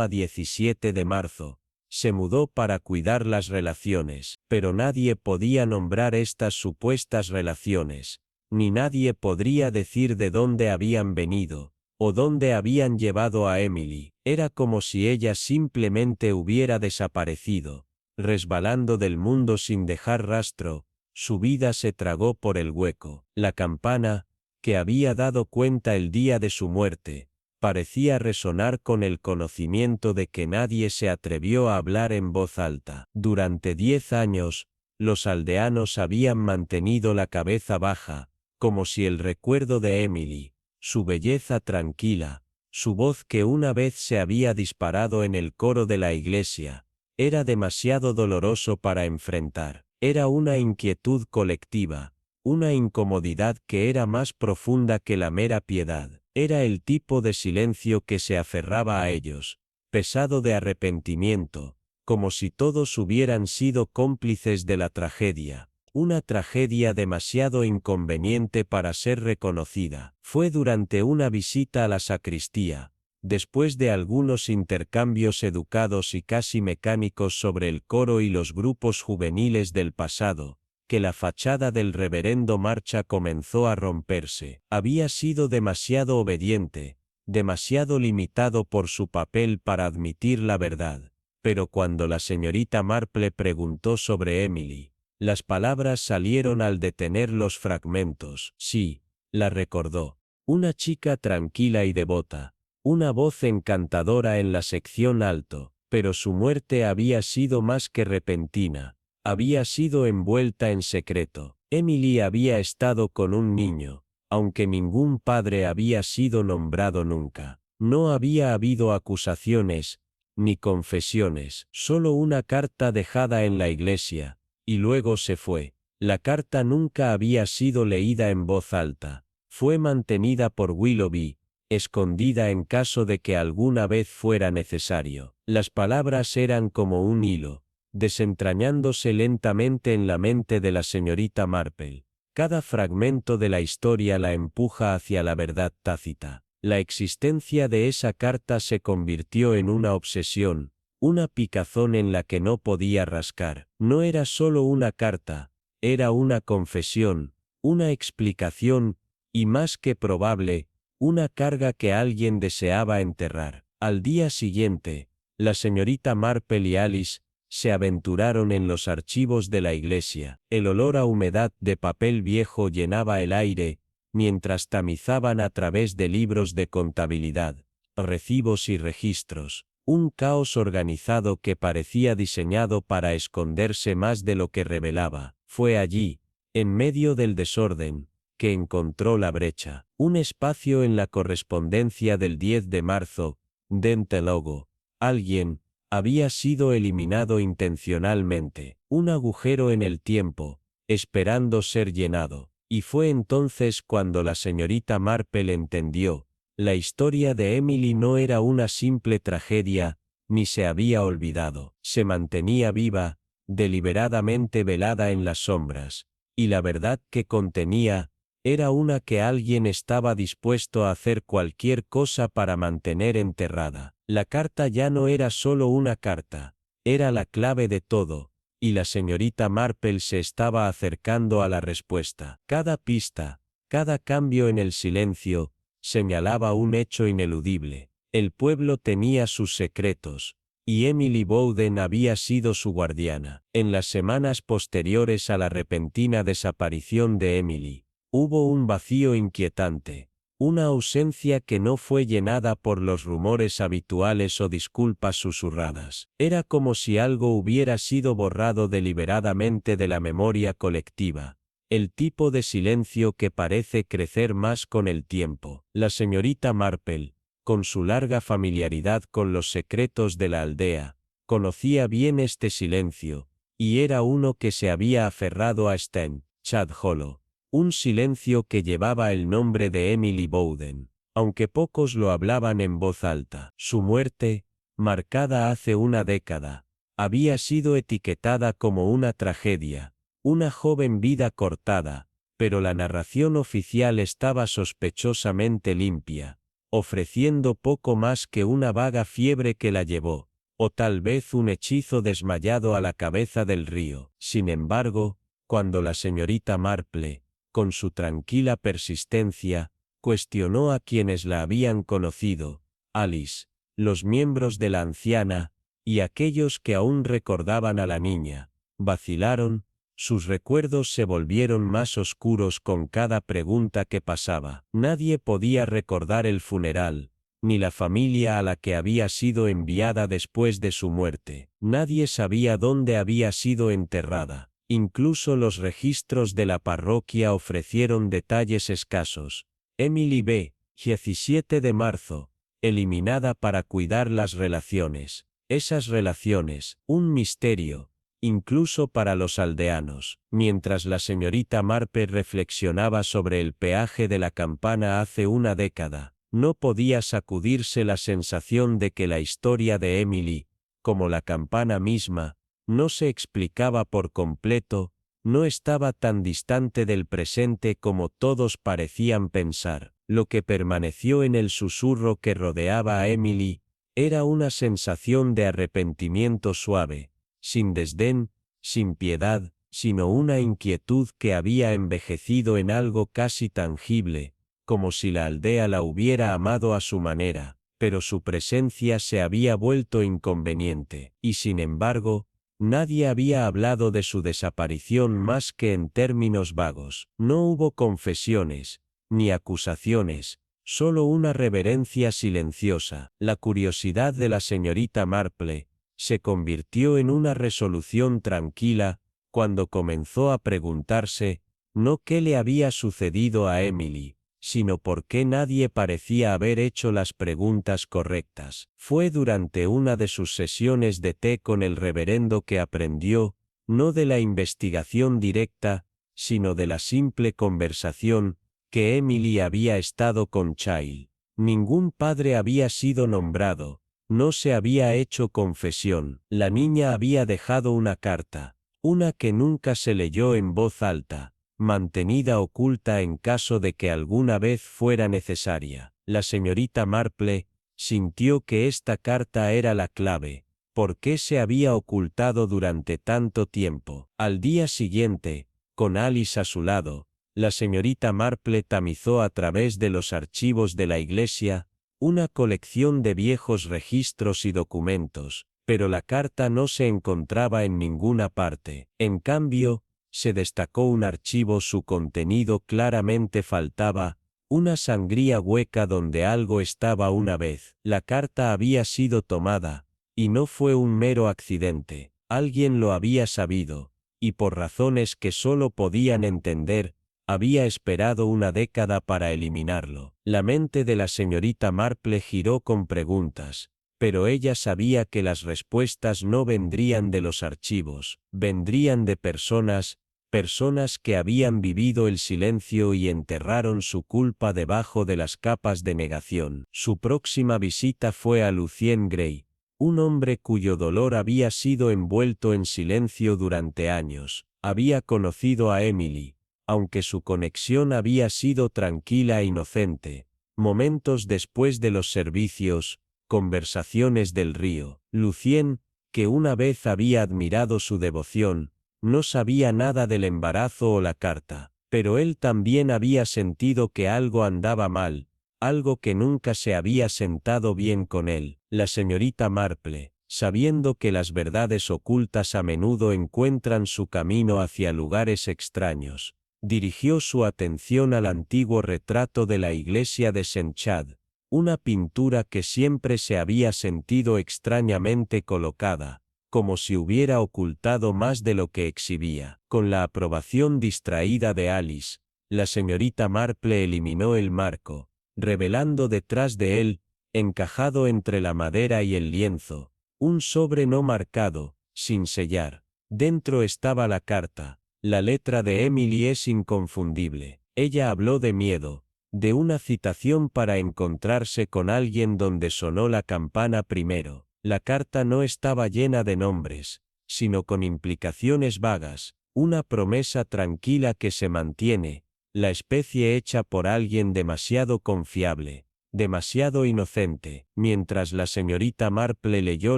17 de marzo, Se mudó para cuidar las relaciones, pero nadie podía nombrar estas supuestas relaciones, ni nadie podría decir de dónde habían venido, o dónde habían llevado a Emily. Era como si ella simplemente hubiera desaparecido, resbalando del mundo sin dejar rastro. Su vida se tragó por el hueco. La campana, que había dado cuenta el día de su muerte, parecía resonar con el conocimiento de que nadie se atrevió a hablar en voz alta. Durante 10 años, los aldeanos habían mantenido la cabeza baja, como si el recuerdo de Emily, su belleza tranquila, su voz que una vez se había disparado en el coro de la iglesia, era demasiado doloroso para enfrentar. Era una inquietud colectiva, una incomodidad que era más profunda que la mera piedad. Era el tipo de silencio que se aferraba a ellos, pesado de arrepentimiento, como si todos hubieran sido cómplices de la tragedia. Una tragedia demasiado inconveniente para ser reconocida. Fue durante una visita a la sacristía, después de algunos intercambios educados y casi mecánicos sobre el coro y los grupos juveniles del pasado, que la fachada del reverendo Marcha comenzó a romperse. Había sido demasiado obediente, demasiado limitado por su papel para admitir la verdad. Pero cuando la señorita Marple preguntó sobre Emily, las palabras salieron al detener los fragmentos. Sí, la recordó. Una chica tranquila y devota, una voz encantadora en la sección alto, pero su muerte había sido más que repentina. Había sido envuelta en secreto. Emily había estado con un niño, aunque ningún padre había sido nombrado nunca. No había habido acusaciones, ni confesiones, solo una carta dejada en la iglesia, y luego se fue. La carta nunca había sido leída en voz alta. Fue mantenida por Willoughby, escondida en caso de que alguna vez fuera necesario. Las palabras eran como un hilo, desentrañándose lentamente en la mente de la señorita Marple. Cada fragmento de la historia la empuja hacia la verdad tácita. La existencia de esa carta se convirtió en una obsesión, una picazón en la que no podía rascar. No era solo una carta, era una confesión, una explicación, y más que probable, una carga que alguien deseaba enterrar. Al día siguiente, la señorita Marple y Alice se aventuraron en los archivos de la iglesia. El olor a humedad de papel viejo llenaba el aire, mientras tamizaban a través de libros de contabilidad, recibos y registros. Un caos organizado que parecía diseñado para esconderse más de lo que revelaba. Fue allí, en medio del desorden, que encontró la brecha. Un espacio en la correspondencia del 10 de marzo, dente logo. Alguien había sido eliminado intencionalmente, un agujero en el tiempo, esperando ser llenado. Y fue entonces cuando la señorita Marple entendió, la historia de Emily no era una simple tragedia, ni se había olvidado. Se mantenía viva, deliberadamente velada en las sombras, y la verdad que contenía, era una que alguien estaba dispuesto a hacer cualquier cosa para mantener enterrada. La carta ya no era solo una carta, era la clave de todo, y la señorita Marple se estaba acercando a la respuesta. Cada pista, cada cambio en el silencio, señalaba un hecho ineludible. El pueblo tenía sus secretos, y Emily Bowden había sido su guardiana. En las semanas posteriores a la repentina desaparición de Emily, hubo un vacío inquietante, una ausencia que no fue llenada por los rumores habituales o disculpas susurradas. Era como si algo hubiera sido borrado deliberadamente de la memoria colectiva, el tipo de silencio que parece crecer más con el tiempo. La señorita Marple, con su larga familiaridad con los secretos de la aldea, conocía bien este silencio, y era uno que se había aferrado a Sten, Chad Hollow. Un silencio que llevaba el nombre de Emily Bowden, aunque pocos lo hablaban en voz alta. Su muerte, marcada hace una década, había sido etiquetada como una tragedia, una joven vida cortada, pero la narración oficial estaba sospechosamente limpia, ofreciendo poco más que una vaga fiebre que la llevó, o tal vez un hechizo desmayado a la cabeza del río. Sin embargo, cuando la señorita Marple, con su tranquila persistencia, cuestionó a quienes la habían conocido, Alice, los miembros de la anciana, y aquellos que aún recordaban a la niña, vacilaron, sus recuerdos se volvieron más oscuros con cada pregunta que pasaba. Nadie podía recordar el funeral, ni la familia a la que había sido enviada después de su muerte. Nadie sabía dónde había sido enterrada. Incluso los registros de la parroquia ofrecieron detalles escasos. Emily B., 17 de marzo, eliminada para cuidar las relaciones. Esas relaciones, un misterio, incluso para los aldeanos. Mientras la señorita Marple reflexionaba sobre el peaje de la campana hace una década, no podía sacudirse la sensación de que la historia de Emily, como la campana misma, no se explicaba por completo, no estaba tan distante del presente como todos parecían pensar. Lo que permaneció en el susurro que rodeaba a Emily, era una sensación de arrepentimiento suave, sin desdén, sin piedad, sino una inquietud que había envejecido en algo casi tangible, como si la aldea la hubiera amado a su manera, pero su presencia se había vuelto inconveniente, y sin embargo, nadie había hablado de su desaparición más que en términos vagos. No hubo confesiones, ni acusaciones, solo una reverencia silenciosa. La curiosidad de la señorita Marple se convirtió en una resolución tranquila cuando comenzó a preguntarse, no qué le había sucedido a Emily, sino por qué nadie parecía haber hecho las preguntas correctas. Fue durante una de sus sesiones de té con el reverendo que aprendió, no de la investigación directa, sino de la simple conversación, que Emily había estado con Child. Ningún padre había sido nombrado, no se había hecho confesión. La niña había dejado una carta, una que nunca se leyó en voz alta, mantenida oculta en caso de que alguna vez fuera necesaria. La señorita Marple sintió que esta carta era la clave. ¿Por qué se había ocultado durante tanto tiempo? Al día siguiente, con Alice a su lado, la señorita Marple tamizó a través de los archivos de la iglesia una colección de viejos registros y documentos, pero la carta no se encontraba en ninguna parte. En cambio, se destacó un archivo, su contenido claramente faltaba, una sangría hueca donde algo estaba una vez. La carta había sido tomada, y no fue un mero accidente. Alguien lo había sabido, y por razones que solo podían entender, había esperado una década para eliminarlo. La mente de la señorita Marple giró con preguntas, pero ella sabía que las respuestas no vendrían de los archivos, vendrían de personas que habían vivido el silencio y enterraron su culpa debajo de las capas de negación. Su próxima visita fue a Lucien Gray, un hombre cuyo dolor había sido envuelto en silencio durante años. Había conocido a Emily, aunque su conexión había sido tranquila e inocente. Momentos después de los servicios, conversaciones del río. Lucien, que una vez había admirado su devoción, no sabía nada del embarazo o la carta, pero él también había sentido que algo andaba mal, algo que nunca se había sentado bien con él. La señorita Marple, sabiendo que las verdades ocultas a menudo encuentran su camino hacia lugares extraños, dirigió su atención al antiguo retrato de la iglesia de Saint Chad, una pintura que siempre se había sentido extrañamente colocada, como si hubiera ocultado más de lo que exhibía. Con la aprobación distraída de Alice, la señorita Marple eliminó el marco, revelando detrás de él, encajado entre la madera y el lienzo, un sobre no marcado, sin sellar. Dentro estaba la carta. La letra de Emily es inconfundible. Ella habló de miedo, de una citación para encontrarse con alguien donde sonó la campana primero. La carta no estaba llena de nombres, sino con implicaciones vagas, una promesa tranquila que se mantiene, la especie hecha por alguien demasiado confiable, demasiado inocente. Mientras la señorita Marple leyó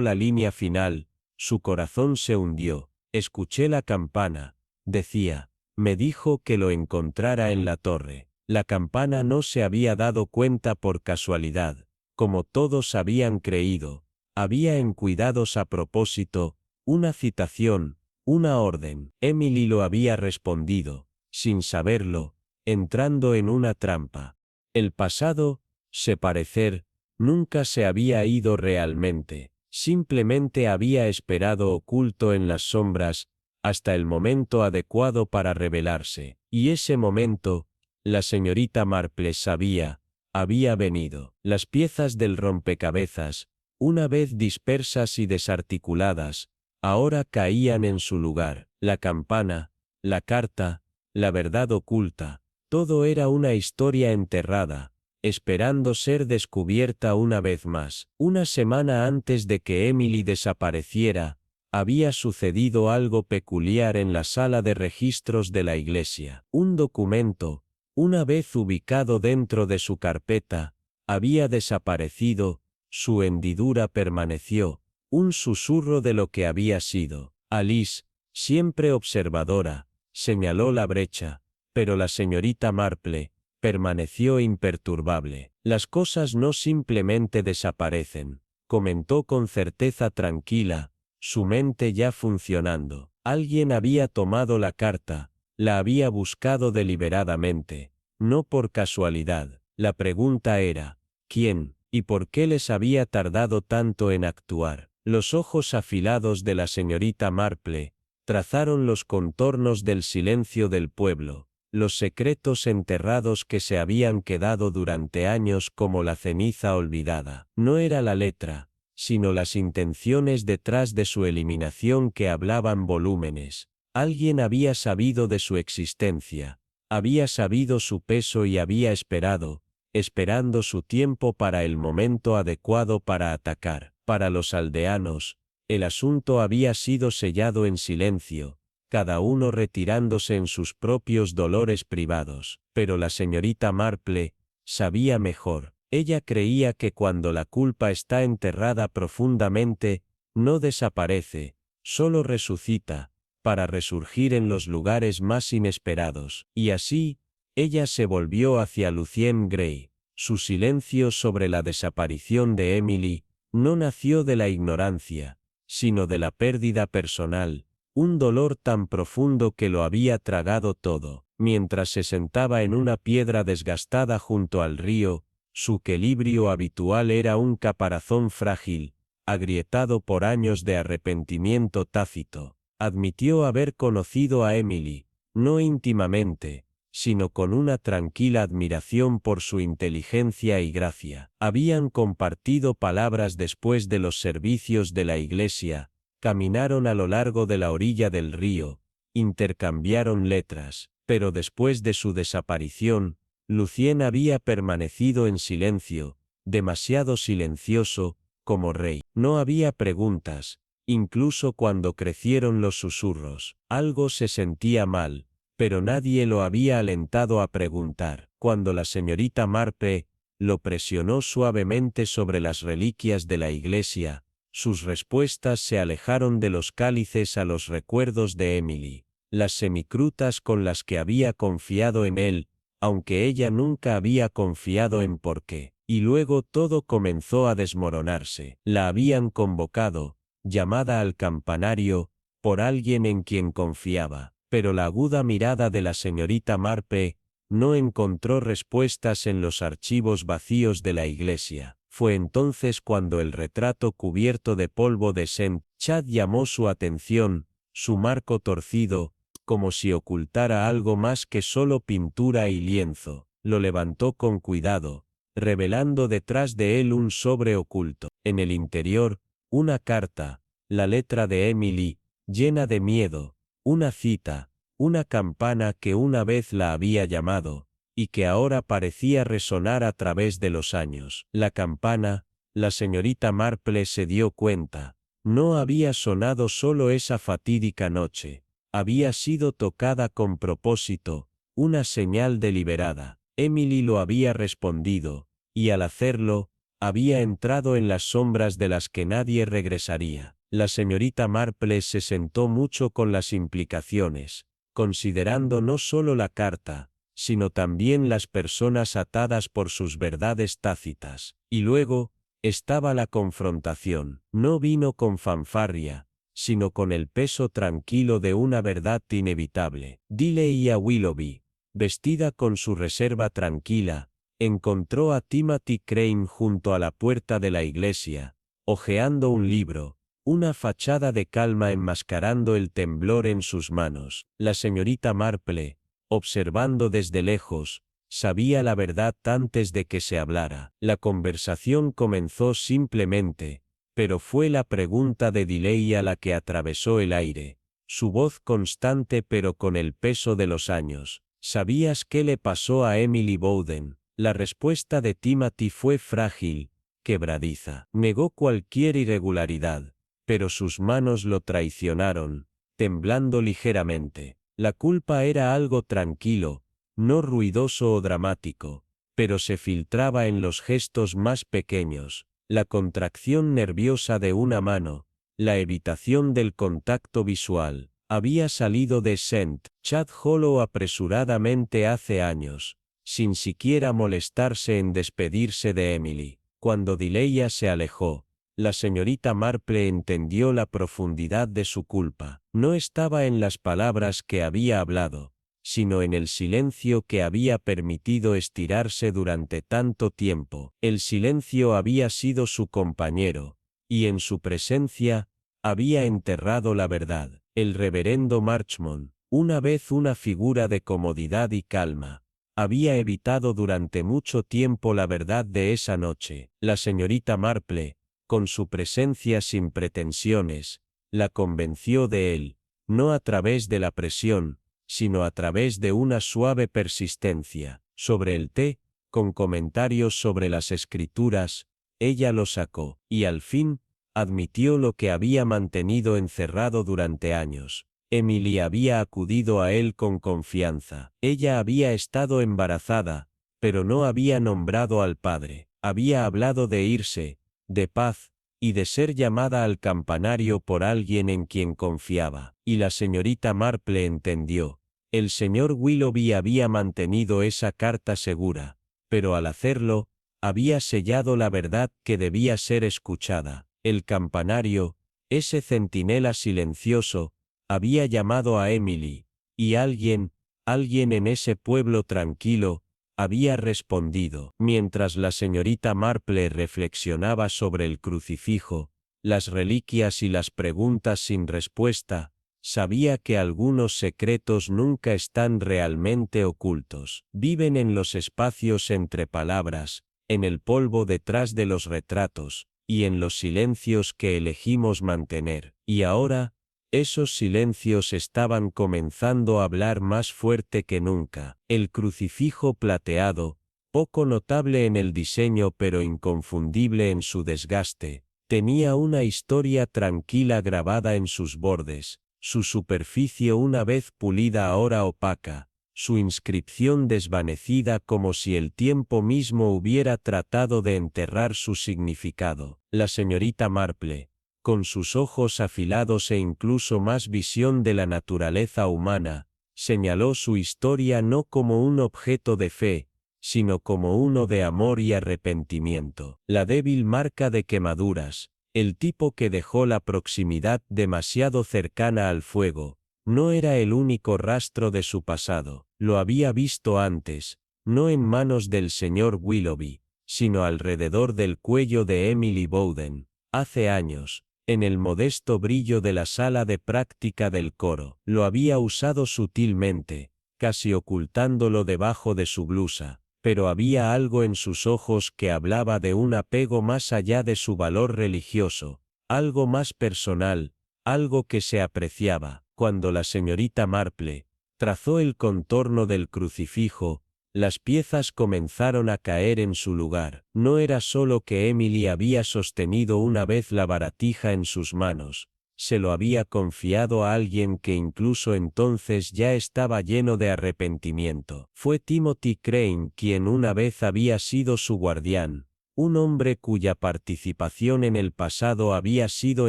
la línea final, su corazón se hundió. Escuché la campana, decía. Me dijo que lo encontrara en la torre. La campana no se había dado cuenta por casualidad, como todos habían creído. Había en cuidados a propósito, una citación, una orden. Emily lo había respondido, sin saberlo, entrando en una trampa. El pasado, se parecer, nunca se había ido realmente, simplemente había esperado oculto en las sombras, hasta el momento adecuado para revelarse, y ese momento, la señorita Marple sabía, había venido. Las piezas del rompecabezas, una vez dispersas y desarticuladas, ahora caían en su lugar. La campana, la carta, la verdad oculta, todo era una historia enterrada, esperando ser descubierta una vez más. Una semana antes de que Emily desapareciera, había sucedido algo peculiar en la sala de registros de la iglesia. Un documento, una vez ubicado dentro de su carpeta, había desaparecido, su hendidura permaneció, un susurro de lo que había sido. Alice, siempre observadora, señaló la brecha, pero la señorita Marple permaneció imperturbable. Las cosas no simplemente desaparecen, comentó con certeza tranquila, su mente ya funcionando. Alguien había tomado la carta, la había buscado deliberadamente, no por casualidad. La pregunta era, ¿quién, y por qué les había tardado tanto en actuar? Los ojos afilados de la señorita Marple trazaron los contornos del silencio del pueblo, los secretos enterrados que se habían quedado durante años como la ceniza olvidada. No era la letra, sino las intenciones detrás de su eliminación que hablaban volúmenes. Alguien había sabido de su existencia, había sabido su peso y había esperado, esperando su tiempo para el momento adecuado para atacar. Para los aldeanos, el asunto había sido sellado en silencio, cada uno retirándose en sus propios dolores privados. Pero la señorita Marple sabía mejor. Ella creía que cuando la culpa está enterrada profundamente, no desaparece, solo resucita, para resurgir en los lugares más inesperados. Y así, ella se volvió hacia Lucien Gray. Su silencio sobre la desaparición de Emily no nació de la ignorancia, sino de la pérdida personal, un dolor tan profundo que lo había tragado todo. Mientras se sentaba en una piedra desgastada junto al río, su equilibrio habitual era un caparazón frágil, agrietado por años de arrepentimiento tácito. Admitió haber conocido a Emily, no íntimamente, sino con una tranquila admiración por su inteligencia y gracia. Habían compartido palabras después de los servicios de la iglesia, caminaron a lo largo de la orilla del río, intercambiaron letras, pero después de su desaparición, Lucien había permanecido en silencio, demasiado silencioso, como rey. No había preguntas, incluso cuando crecieron los susurros. Algo se sentía mal, pero nadie lo había alentado a preguntar. Cuando la señorita Marple lo presionó suavemente sobre las reliquias de la iglesia, sus respuestas se alejaron de los cálices a los recuerdos de Emily, las semicrutas con las que había confiado en él, aunque ella nunca había confiado en por qué. Y luego todo comenzó a desmoronarse. La habían convocado, llamada al campanario, por alguien en quien confiaba, pero la aguda mirada de la señorita Marple no encontró respuestas en los archivos vacíos de la iglesia. Fue entonces cuando el retrato cubierto de polvo de St. Chad llamó su atención, su marco torcido, como si ocultara algo más que solo pintura y lienzo. Lo levantó con cuidado, revelando detrás de él un sobre oculto. En el interior, una carta, la letra de Emily, llena de miedo, una cita, una campana que una vez la había llamado, y que ahora parecía resonar a través de los años. La campana, la señorita Marple se dio cuenta, no había sonado solo esa fatídica noche. Había sido tocada con propósito, una señal deliberada. Emily lo había respondido, y al hacerlo, había entrado en las sombras de las que nadie regresaría. La señorita Marple se sentó mucho con las implicaciones, considerando no solo la carta, sino también las personas atadas por sus verdades tácitas. Y luego, estaba la confrontación. No vino con fanfarria, sino con el peso tranquilo de una verdad inevitable. Dile a Willoughby, vestida con su reserva tranquila, encontró a Timothy Crane junto a la puerta de la iglesia, hojeando un libro, una fachada de calma enmascarando el temblor en sus manos. La señorita Marple, observando desde lejos, sabía la verdad antes de que se hablara. La conversación comenzó simplemente, pero fue la pregunta de Diley a la que atravesó el aire, su voz constante pero con el peso de los años. ¿Sabías qué le pasó a Emily Bowden? La respuesta de Timothy fue frágil, quebradiza. Negó cualquier irregularidad, pero sus manos lo traicionaron, temblando ligeramente. La culpa era algo tranquilo, no ruidoso o dramático, pero se filtraba en los gestos más pequeños, la contracción nerviosa de una mano, la evitación del contacto visual. Había salido de St. Chad Hollow apresuradamente hace años, sin siquiera molestarse en despedirse de Emily. Cuando Delia se alejó, la señorita Marple entendió la profundidad de su culpa. No estaba en las palabras que había hablado, sino en el silencio que había permitido estirarse durante tanto tiempo. El silencio había sido su compañero, y en su presencia, había enterrado la verdad. El reverendo Marchmont, una vez una figura de comodidad y calma, había evitado durante mucho tiempo la verdad de esa noche. La señorita Marple, con su presencia sin pretensiones, la convenció de él, no a través de la presión, sino a través de una suave persistencia. Sobre el té, con comentarios sobre las escrituras, ella lo sacó, y al fin, admitió lo que había mantenido encerrado durante años. Emily había acudido a él con confianza. Ella había estado embarazada, pero no había nombrado al padre. Había hablado de irse, de paz, y de ser llamada al campanario por alguien en quien confiaba. Y la señorita Marple entendió. El señor Willoughby había mantenido esa carta segura, pero al hacerlo, había sellado la verdad que debía ser escuchada. El campanario, ese centinela silencioso, había llamado a Emily, y alguien en ese pueblo tranquilo, había respondido. Mientras la señorita Marple reflexionaba sobre el crucifijo, las reliquias y las preguntas sin respuesta, sabía que algunos secretos nunca están realmente ocultos. Viven en los espacios entre palabras, en el polvo detrás de los retratos, y en los silencios que elegimos mantener. Y ahora, esos silencios estaban comenzando a hablar más fuerte que nunca. El crucifijo plateado, poco notable en el diseño pero inconfundible en su desgaste, tenía una historia tranquila grabada en sus bordes, su superficie una vez pulida ahora opaca, su inscripción desvanecida como si el tiempo mismo hubiera tratado de enterrar su significado. La señorita Marple, con sus ojos afilados e incluso más visión de la naturaleza humana, señaló su historia no como un objeto de fe, sino como uno de amor y arrepentimiento. La débil marca de quemaduras, el tipo que dejó la proximidad demasiado cercana al fuego, no era el único rastro de su pasado. Lo había visto antes, no en manos del señor Willoughby, sino alrededor del cuello de Emily Bowden, hace años, en el modesto brillo de la sala de práctica del coro. Lo había usado sutilmente, casi ocultándolo debajo de su blusa, pero había algo en sus ojos que hablaba de un apego más allá de su valor religioso, algo más personal, algo que se apreciaba. Cuando la señorita Marple trazó el contorno del crucifijo, las piezas comenzaron a caer en su lugar. No era solo que Emily había sostenido una vez la baratija en sus manos, se lo había confiado a alguien que incluso entonces ya estaba lleno de arrepentimiento. Fue Timothy Crane quien una vez había sido su guardián, un hombre cuya participación en el pasado había sido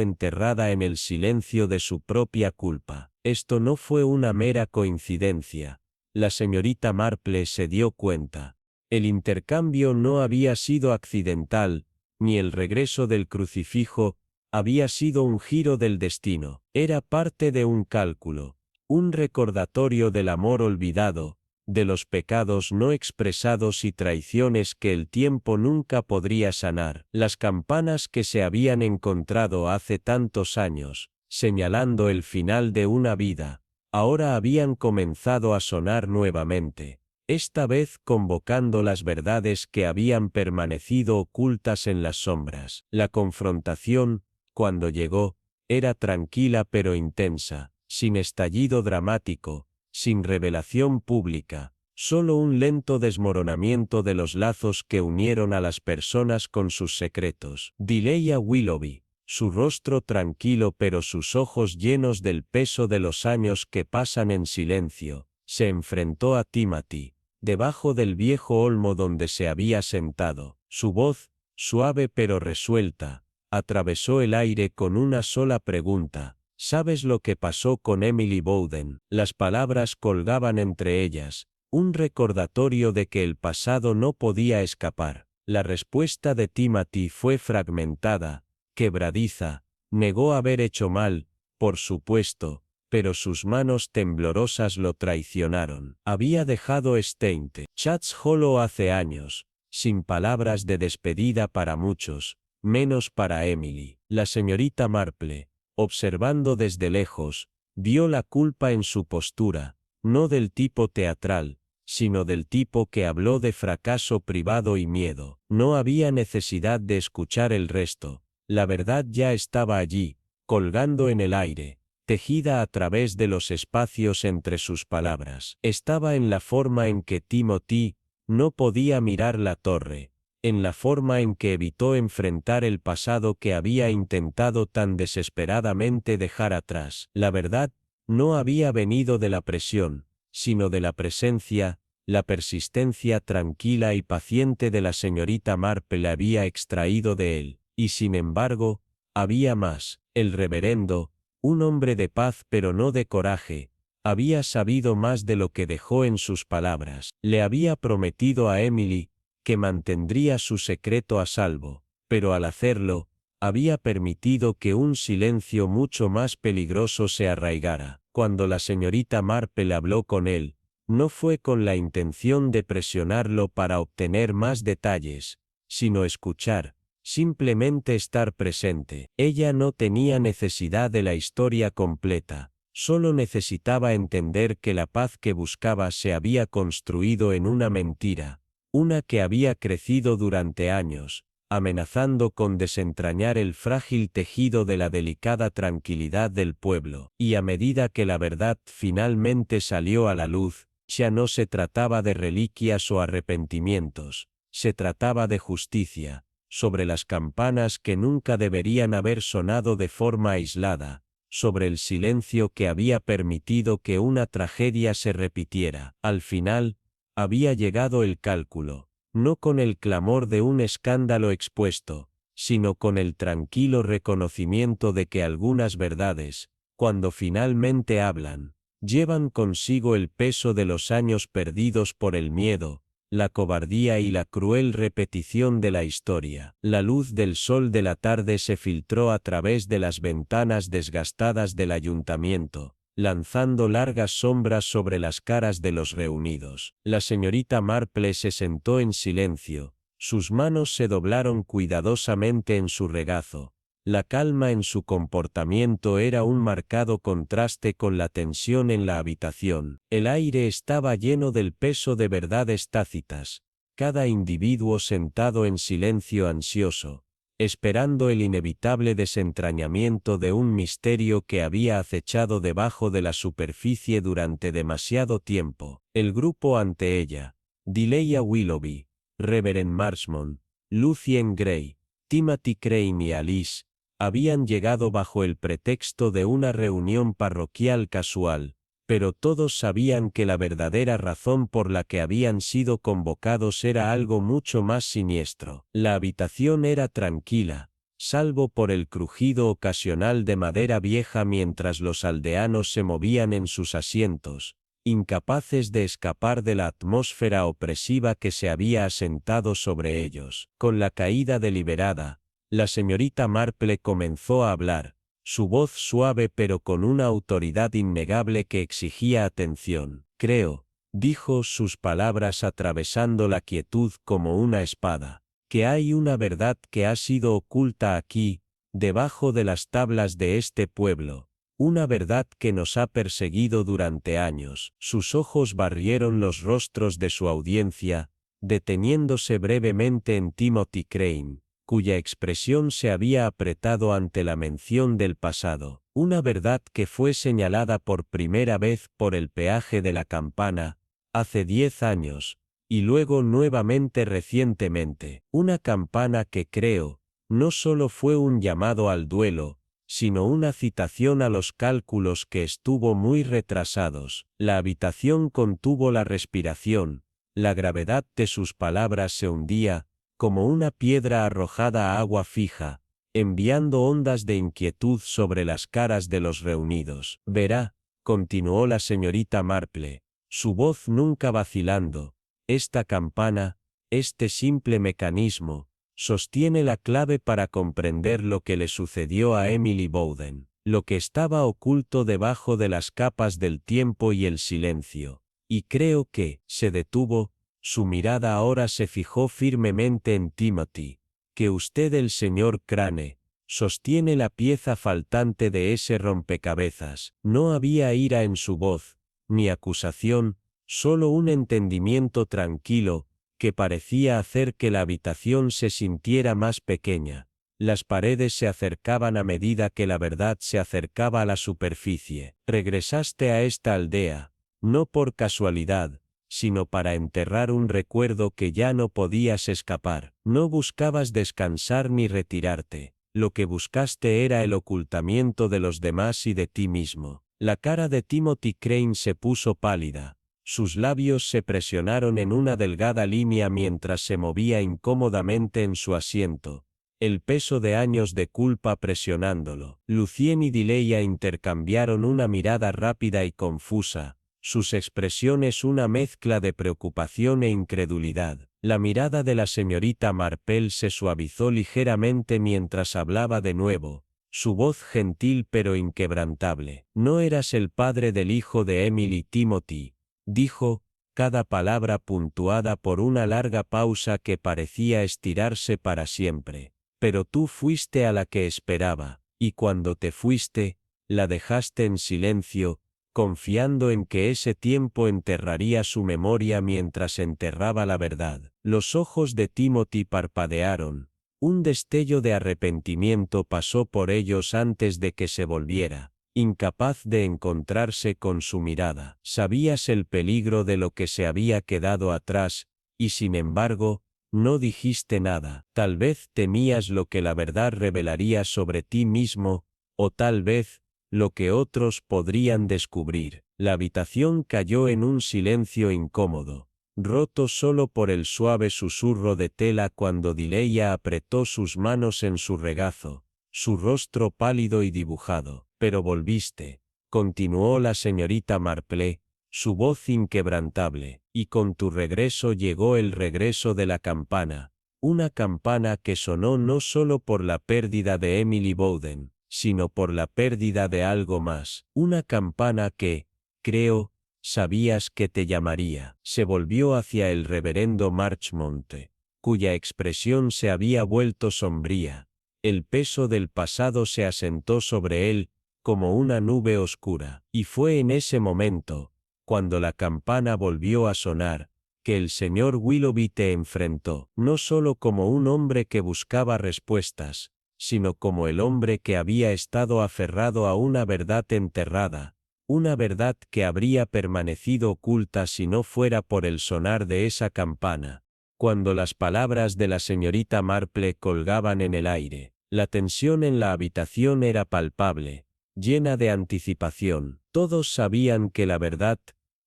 enterrada en el silencio de su propia culpa. Esto no fue una mera coincidencia. La señorita Marple se dio cuenta. El intercambio no había sido accidental, ni el regreso del crucifijo había sido un giro del destino. Era parte de un cálculo, un recordatorio del amor olvidado, de los pecados no expresados y traiciones que el tiempo nunca podría sanar. Las campanas que se habían encontrado hace tantos años, señalando el final de una vida, ahora habían comenzado a sonar nuevamente, esta vez convocando las verdades que habían permanecido ocultas en las sombras. La confrontación, cuando llegó, era tranquila pero intensa, sin estallido dramático, sin revelación pública, solo un lento desmoronamiento de los lazos que unieron a las personas con sus secretos. Delia Willoughby, su rostro tranquilo pero sus ojos llenos del peso de los años que pasan en silencio, se enfrentó a Timothy, debajo del viejo olmo donde se había sentado. Su voz, suave pero resuelta, atravesó el aire con una sola pregunta: ¿sabes lo que pasó con Emily Bowden? Las palabras colgaban entre ellas, un recordatorio de que el pasado no podía escapar. La respuesta de Timothy fue fragmentada, quebradiza. Negó haber hecho mal, por supuesto, pero sus manos temblorosas lo traicionaron. Había dejado Stained Chats Hollow hace años, sin palabras de despedida para muchos, menos para Emily. La señorita Marple, observando desde lejos, vio la culpa en su postura, no del tipo teatral, sino del tipo que habló de fracaso privado y miedo. No había necesidad de escuchar el resto. La verdad ya estaba allí, colgando en el aire, tejida a través de los espacios entre sus palabras. Estaba en la forma en que Timothy no podía mirar la torre, en la forma en que evitó enfrentar el pasado que había intentado tan desesperadamente dejar atrás. La verdad no había venido de la presión, sino de la presencia, la persistencia tranquila y paciente de la señorita Marple la había extraído de él. Y sin embargo, había más. El reverendo, un hombre de paz pero no de coraje, había sabido más de lo que dejó en sus palabras. Le había prometido a Emily que mantendría su secreto a salvo, pero al hacerlo, había permitido que un silencio mucho más peligroso se arraigara. Cuando la señorita Marple habló con él, no fue con la intención de presionarlo para obtener más detalles, sino escuchar, simplemente estar presente. Ella no tenía necesidad de la historia completa, solo necesitaba entender que la paz que buscaba se había construido en una mentira, una que había crecido durante años, amenazando con desentrañar el frágil tejido de la delicada tranquilidad del pueblo. Y a medida que la verdad finalmente salió a la luz, ya no se trataba de reliquias o arrepentimientos, se trataba de justicia, sobre las campanas que nunca deberían haber sonado de forma aislada, sobre el silencio que había permitido que una tragedia se repitiera. Al final, había llegado el cálculo, no con el clamor de un escándalo expuesto, sino con el tranquilo reconocimiento de que algunas verdades, cuando finalmente hablan, llevan consigo el peso de los años perdidos por el miedo, la cobardía y la cruel repetición de la historia. La luz del sol de la tarde se filtró a través de las ventanas desgastadas del ayuntamiento, lanzando largas sombras sobre las caras de los reunidos. La señorita Marple se sentó en silencio, sus manos se doblaron cuidadosamente en su regazo. La calma en su comportamiento era un marcado contraste con la tensión en la habitación. El aire estaba lleno del peso de verdades tácitas, cada individuo sentado en silencio ansioso, esperando el inevitable desentrañamiento de un misterio que había acechado debajo de la superficie durante demasiado tiempo. El grupo ante ella, Delia Willoughby, Reverend Marshmont, Lucien Gray, Timothy Crane y Alice, Habían llegado bajo el pretexto de una reunión parroquial casual, pero todos sabían que la verdadera razón por la que habían sido convocados era algo mucho más siniestro. La habitación era tranquila, salvo por el crujido ocasional de madera vieja mientras los aldeanos se movían en sus asientos, incapaces de escapar de la atmósfera opresiva que se había asentado sobre ellos. Con la caída deliberada, la señorita Marple comenzó a hablar, su voz suave pero con una autoridad innegable que exigía atención. Creo, dijo, sus palabras atravesando la quietud como una espada, que hay una verdad que ha sido oculta aquí, debajo de las tablas de este pueblo, una verdad que nos ha perseguido durante años. Sus ojos barrieron los rostros de su audiencia, deteniéndose brevemente en Timothy Crane, cuya expresión se había apretado ante la mención del pasado, una verdad que fue señalada por primera vez por el peaje de la campana, hace 10 años, y luego nuevamente recientemente, una campana que creo, no solo fue un llamado al duelo, sino una citación a los cálculos que estuvo muy retrasados. La habitación contuvo la respiración, la gravedad de sus palabras se hundía, como una piedra arrojada a agua fija, enviando ondas de inquietud sobre las caras de los reunidos. Verá, continuó la señorita Marple, su voz nunca vacilando, esta campana, este simple mecanismo, sostiene la clave para comprender lo que le sucedió a Emily Bowden, lo que estaba oculto debajo de las capas del tiempo y el silencio. Y creo que, se detuvo, su mirada ahora se fijó firmemente en Timothy, que usted, el señor Crane, sostiene la pieza faltante de ese rompecabezas. No había ira en su voz, ni acusación, solo un entendimiento tranquilo, que parecía hacer que la habitación se sintiera más pequeña. Las paredes se acercaban a medida que la verdad se acercaba a la superficie. Regresaste a esta aldea, no por casualidad, sino para enterrar un recuerdo que ya no podías escapar. No buscabas descansar ni retirarte, lo que buscaste era el ocultamiento de los demás y de ti mismo. La cara de Timothy Crane se puso pálida, sus labios se presionaron en una delgada línea mientras se movía incómodamente en su asiento, el peso de años de culpa presionándolo. Lucien y Dileya intercambiaron una mirada rápida y confusa, sus expresiones una mezcla de preocupación e incredulidad. La mirada de la señorita Marple se suavizó ligeramente mientras hablaba de nuevo, su voz gentil pero inquebrantable. No eras el padre del hijo de Emily. Timothy, dijo, cada palabra puntuada por una larga pausa que parecía estirarse para siempre. Pero tú fuiste a la que esperaba, y cuando te fuiste, la dejaste en silencio, confiando en que ese tiempo enterraría su memoria mientras enterraba la verdad. Los ojos de Timothy parpadearon, un destello de arrepentimiento pasó por ellos antes de que se volviera, incapaz de encontrarse con su mirada. Sabías el peligro de lo que se había quedado atrás, y sin embargo, no dijiste nada. Tal vez temías lo que la verdad revelaría sobre ti mismo, o tal vez, lo que otros podrían descubrir. La habitación cayó en un silencio incómodo, roto solo por el suave susurro de tela cuando Dileya apretó sus manos en su regazo, su rostro pálido y dibujado. Pero volviste, continuó la señorita Marple, su voz inquebrantable, y con tu regreso llegó el regreso de la campana, una campana que sonó no solo por la pérdida de Emily Bowden, sino por la pérdida de algo más, una campana que, creo, sabías que te llamaría. Se volvió hacia el reverendo Marchmont, cuya expresión se había vuelto sombría. El peso del pasado se asentó sobre él, como una nube oscura. Y fue en ese momento, cuando la campana volvió a sonar, que el señor Willoughby te enfrentó, no solo como un hombre que buscaba respuestas, sino como el hombre que había estado aferrado a una verdad enterrada, una verdad que habría permanecido oculta si no fuera por el sonar de esa campana. Cuando las palabras de la señorita Marple colgaban en el aire, La tensión en la habitación era palpable, llena de anticipación. Todos sabían que la verdad,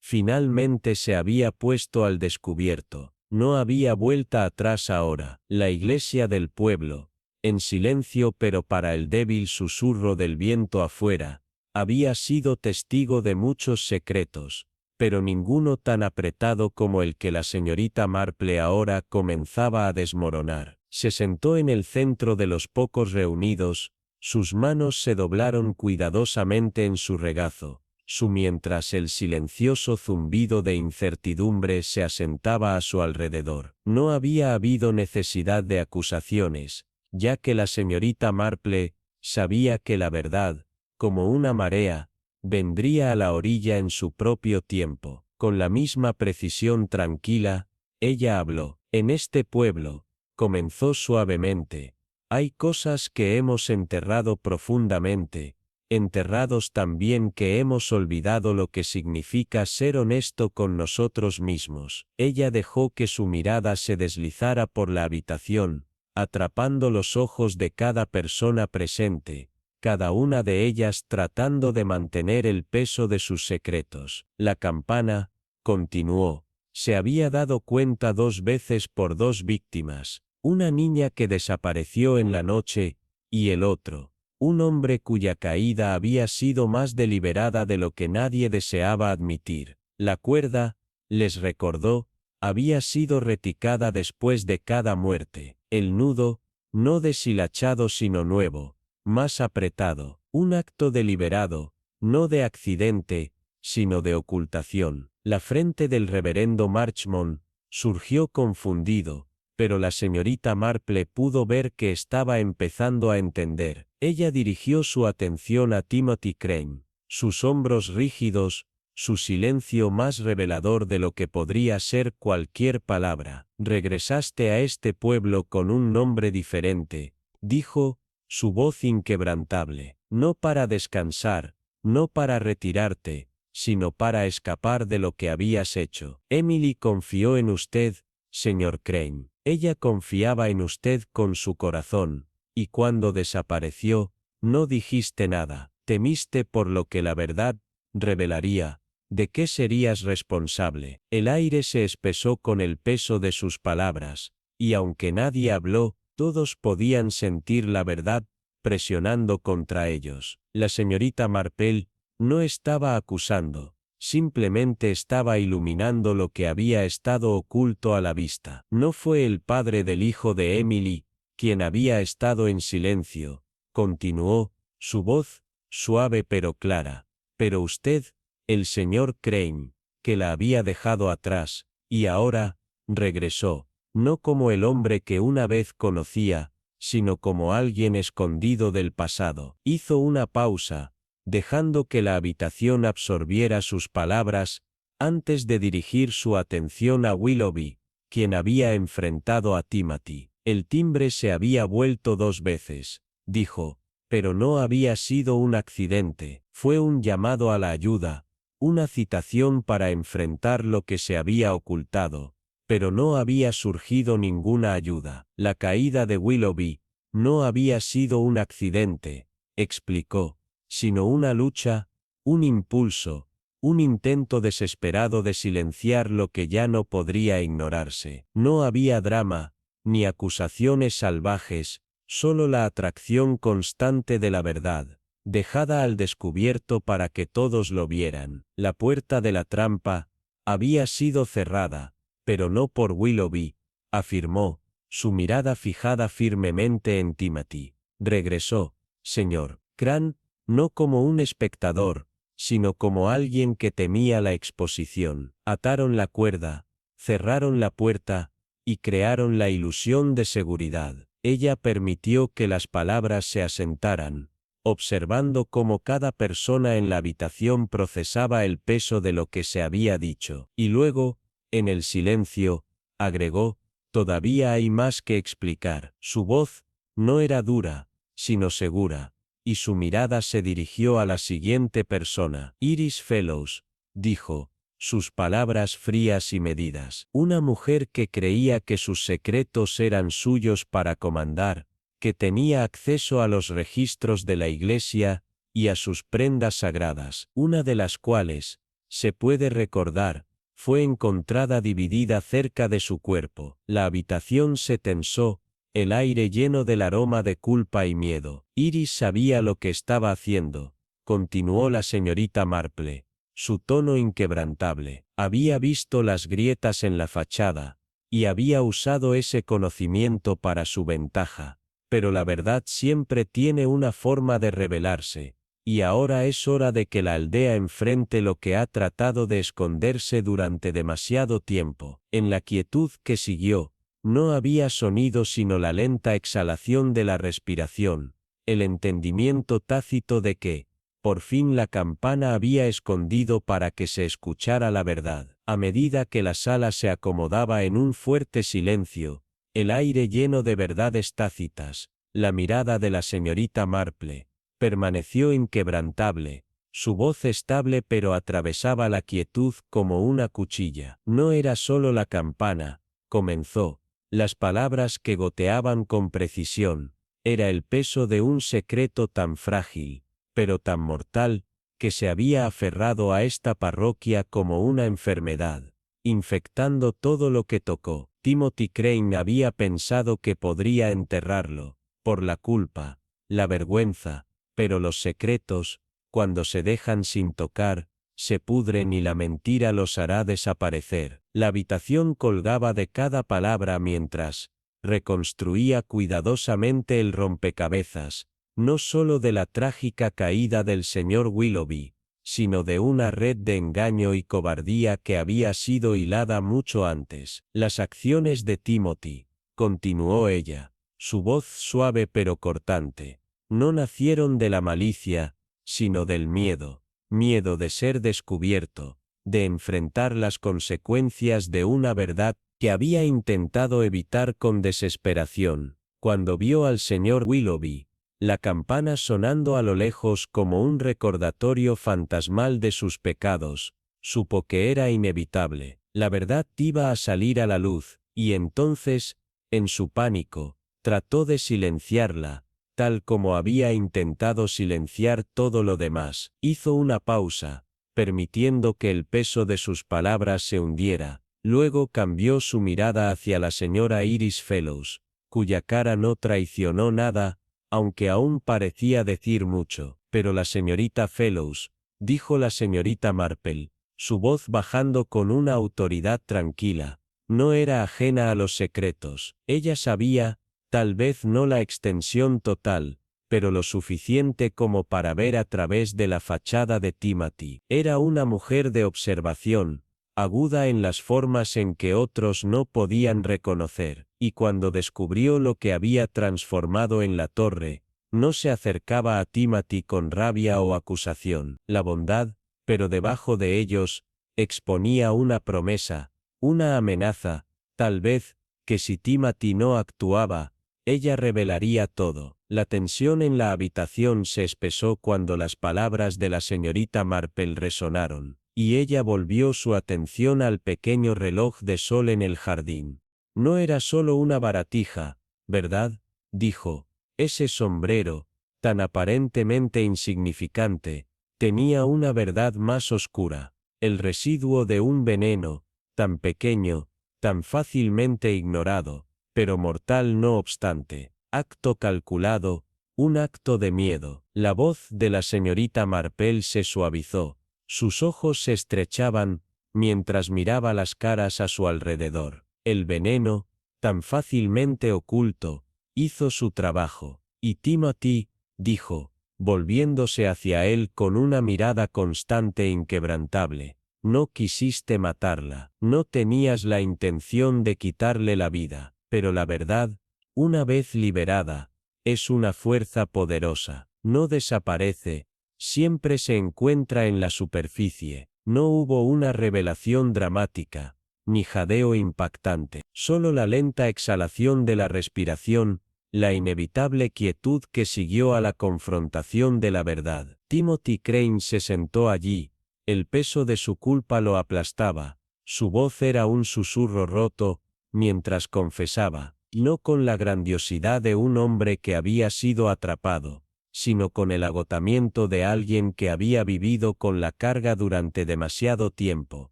finalmente se había puesto al descubierto. No había vuelta atrás ahora. La iglesia del pueblo, en silencio pero para el débil susurro del viento afuera, había sido testigo de muchos secretos, pero ninguno tan apretado como el que la señorita Marple ahora comenzaba a desmoronar. Se sentó en el centro de los pocos reunidos, sus manos se doblaron cuidadosamente en su regazo, mientras el silencioso zumbido de incertidumbre se asentaba a su alrededor. No había habido necesidad de acusaciones, ya que la señorita Marple sabía que la verdad, como una marea, vendría a la orilla en su propio tiempo. Con la misma precisión tranquila, ella habló. En este pueblo, comenzó suavemente, hay cosas que hemos enterrado profundamente, enterrados también que hemos olvidado lo que significa ser honesto con nosotros mismos. Ella dejó que su mirada se deslizara por la habitación, atrapando los ojos de cada persona presente, cada una de ellas tratando de mantener el peso de sus secretos. La campana, continuó, se había dado cuenta 2 veces por 2 víctimas, una niña que desapareció en la noche, y el otro, un hombre cuya caída había sido más deliberada de lo que nadie deseaba admitir. La cuerda, les recordó, había sido reticada después de cada muerte. El nudo, no deshilachado sino nuevo, más apretado, un acto deliberado, no de accidente, sino de ocultación. La frente del reverendo Marchmont surgió confundido, pero la señorita Marple pudo ver que estaba empezando a entender. Ella dirigió su atención a Timothy Crane, sus hombros rígidos, su silencio más revelador de lo que podría ser cualquier palabra. Regresaste a este pueblo con un nombre diferente, dijo, su voz inquebrantable, no para descansar, no para retirarte, sino para escapar de lo que habías hecho. Emily confió en usted, señor Crane. Ella confiaba en usted con su corazón, y cuando desapareció, no dijiste nada. Temiste por lo que la verdad revelaría. ¿De qué serías responsable? El aire se espesó con el peso de sus palabras, y aunque nadie habló, todos podían sentir la verdad presionando contra ellos. La señorita Marple no estaba acusando, simplemente estaba iluminando lo que había estado oculto a la vista. No fue el padre del hijo de Emily, quien había estado en silencio, continuó, su voz, suave pero clara, pero usted, el señor Crane, que la había dejado atrás, y ahora, regresó, no como el hombre que una vez conocía, sino como alguien escondido del pasado. Hizo una pausa, dejando que la habitación absorbiera sus palabras, antes de dirigir su atención a Willoughby, quien había enfrentado a Timothy. El timbre se había vuelto 2 veces, dijo, pero no había sido un accidente, fue un llamado a la ayuda, una citación para enfrentar lo que se había ocultado, pero no había surgido ninguna ayuda. La caída de Willoughby no había sido un accidente, explicó, sino una lucha, un impulso, un intento desesperado de silenciar lo que ya no podría ignorarse. No había drama, ni acusaciones salvajes, solo la atracción constante de la verdad, dejada al descubierto para que todos lo vieran. La puerta de la trampa había sido cerrada, pero no por Willoughby, afirmó, su mirada fijada firmemente en Timothy. Regresó, señor Crane, no como un espectador, sino como alguien que temía la exposición. Ataron la cuerda, cerraron la puerta, y crearon la ilusión de seguridad. Ella permitió que las palabras se asentaran, observando cómo cada persona en la habitación procesaba el peso de lo que se había dicho. Y luego, en el silencio, agregó, todavía hay más que explicar. Su voz no era dura, sino segura, y su mirada se dirigió a la siguiente persona. Iris Fellows, dijo, sus palabras frías y medidas. Una mujer que creía que sus secretos eran suyos para comandar, que tenía acceso a los registros de la Iglesia y a sus prendas sagradas, una de las cuales, se puede recordar, fue encontrada dividida cerca de su cuerpo. La habitación se tensó, el aire lleno del aroma de culpa y miedo. Iris sabía lo que estaba haciendo, continuó la señorita Marple, su tono inquebrantable. Había visto las grietas en la fachada, y había usado ese conocimiento para su ventaja. Pero la verdad siempre tiene una forma de revelarse, y ahora es hora de que la aldea enfrente lo que ha tratado de esconderse durante demasiado tiempo. En la quietud que siguió, no había sonido sino la lenta exhalación de la respiración, el entendimiento tácito de que, por fin la campana había escondido para que se escuchara la verdad. A medida que la sala se acomodaba en un fuerte silencio, el aire lleno de verdades tácitas, la mirada de la señorita Marple permaneció inquebrantable, su voz estable pero atravesaba la quietud como una cuchilla. No era solo la campana, comenzó, las palabras que goteaban con precisión, era el peso de un secreto tan frágil, pero tan mortal, que se había aferrado a esta parroquia como una enfermedad, infectando todo lo que tocó. Timothy Crane había pensado que podría enterrarlo, por la culpa, la vergüenza, pero los secretos, cuando se dejan sin tocar, se pudren y la mentira los hará desaparecer. La habitación colgaba de cada palabra mientras reconstruía cuidadosamente el rompecabezas, no solo de la trágica caída del señor Willoughby, sino de una red de engaño y cobardía que había sido hilada mucho antes. Las acciones de Timothy, continuó ella, su voz suave pero cortante, no nacieron de la malicia, sino del miedo, miedo de ser descubierto, de enfrentar las consecuencias de una verdad que había intentado evitar con desesperación. Cuando vio al señor Willoughby, la campana sonando a lo lejos como un recordatorio fantasmal de sus pecados, supo que era inevitable, la verdad iba a salir a la luz, y entonces, en su pánico, trató de silenciarla, tal como había intentado silenciar todo lo demás. Hizo una pausa, permitiendo que el peso de sus palabras se hundiera, luego cambió su mirada hacia la señora Iris Fellows, cuya cara no traicionó nada, aunque aún parecía decir mucho. Pero la señorita Fellows, dijo la señorita Marple, su voz bajando con una autoridad tranquila, no era ajena a los secretos. Ella sabía, tal vez no la extensión total, pero lo suficiente como para ver a través de la fachada de Timothy. Era una mujer de observación, aguda en las formas en que otros no podían reconocer, y cuando descubrió lo que había transformado en la torre, no se acercaba a Timothy con rabia o acusación. La bondad, pero debajo de ellos, exponía una promesa, una amenaza, tal vez, que si Timothy no actuaba, ella revelaría todo. La tensión en la habitación se espesó cuando las palabras de la señorita Marple resonaron, y ella volvió su atención al pequeño reloj de sol en el jardín. No era solo una baratija, ¿verdad?, dijo. Ese sombrero, tan aparentemente insignificante, tenía una verdad más oscura, el residuo de un veneno, tan pequeño, tan fácilmente ignorado, pero mortal no obstante. Acto calculado, un acto de miedo. La voz de la señorita Marple se suavizó, sus ojos se estrechaban, mientras miraba las caras a su alrededor. El veneno, tan fácilmente oculto, hizo su trabajo. Y Timothy, dijo, volviéndose hacia él con una mirada constante e inquebrantable, no quisiste matarla, no tenías la intención de quitarle la vida, pero la verdad, una vez liberada, es una fuerza poderosa, no desaparece, siempre se encuentra en la superficie. No hubo una revelación dramática, ni jadeo impactante, solo la lenta exhalación de la respiración, la inevitable quietud que siguió a la confrontación de la verdad. Timothy Crane se sentó allí, el peso de su culpa lo aplastaba, su voz era un susurro roto, mientras confesaba, no con la grandiosidad de un hombre que había sido atrapado, sino con el agotamiento de alguien que había vivido con la carga durante demasiado tiempo.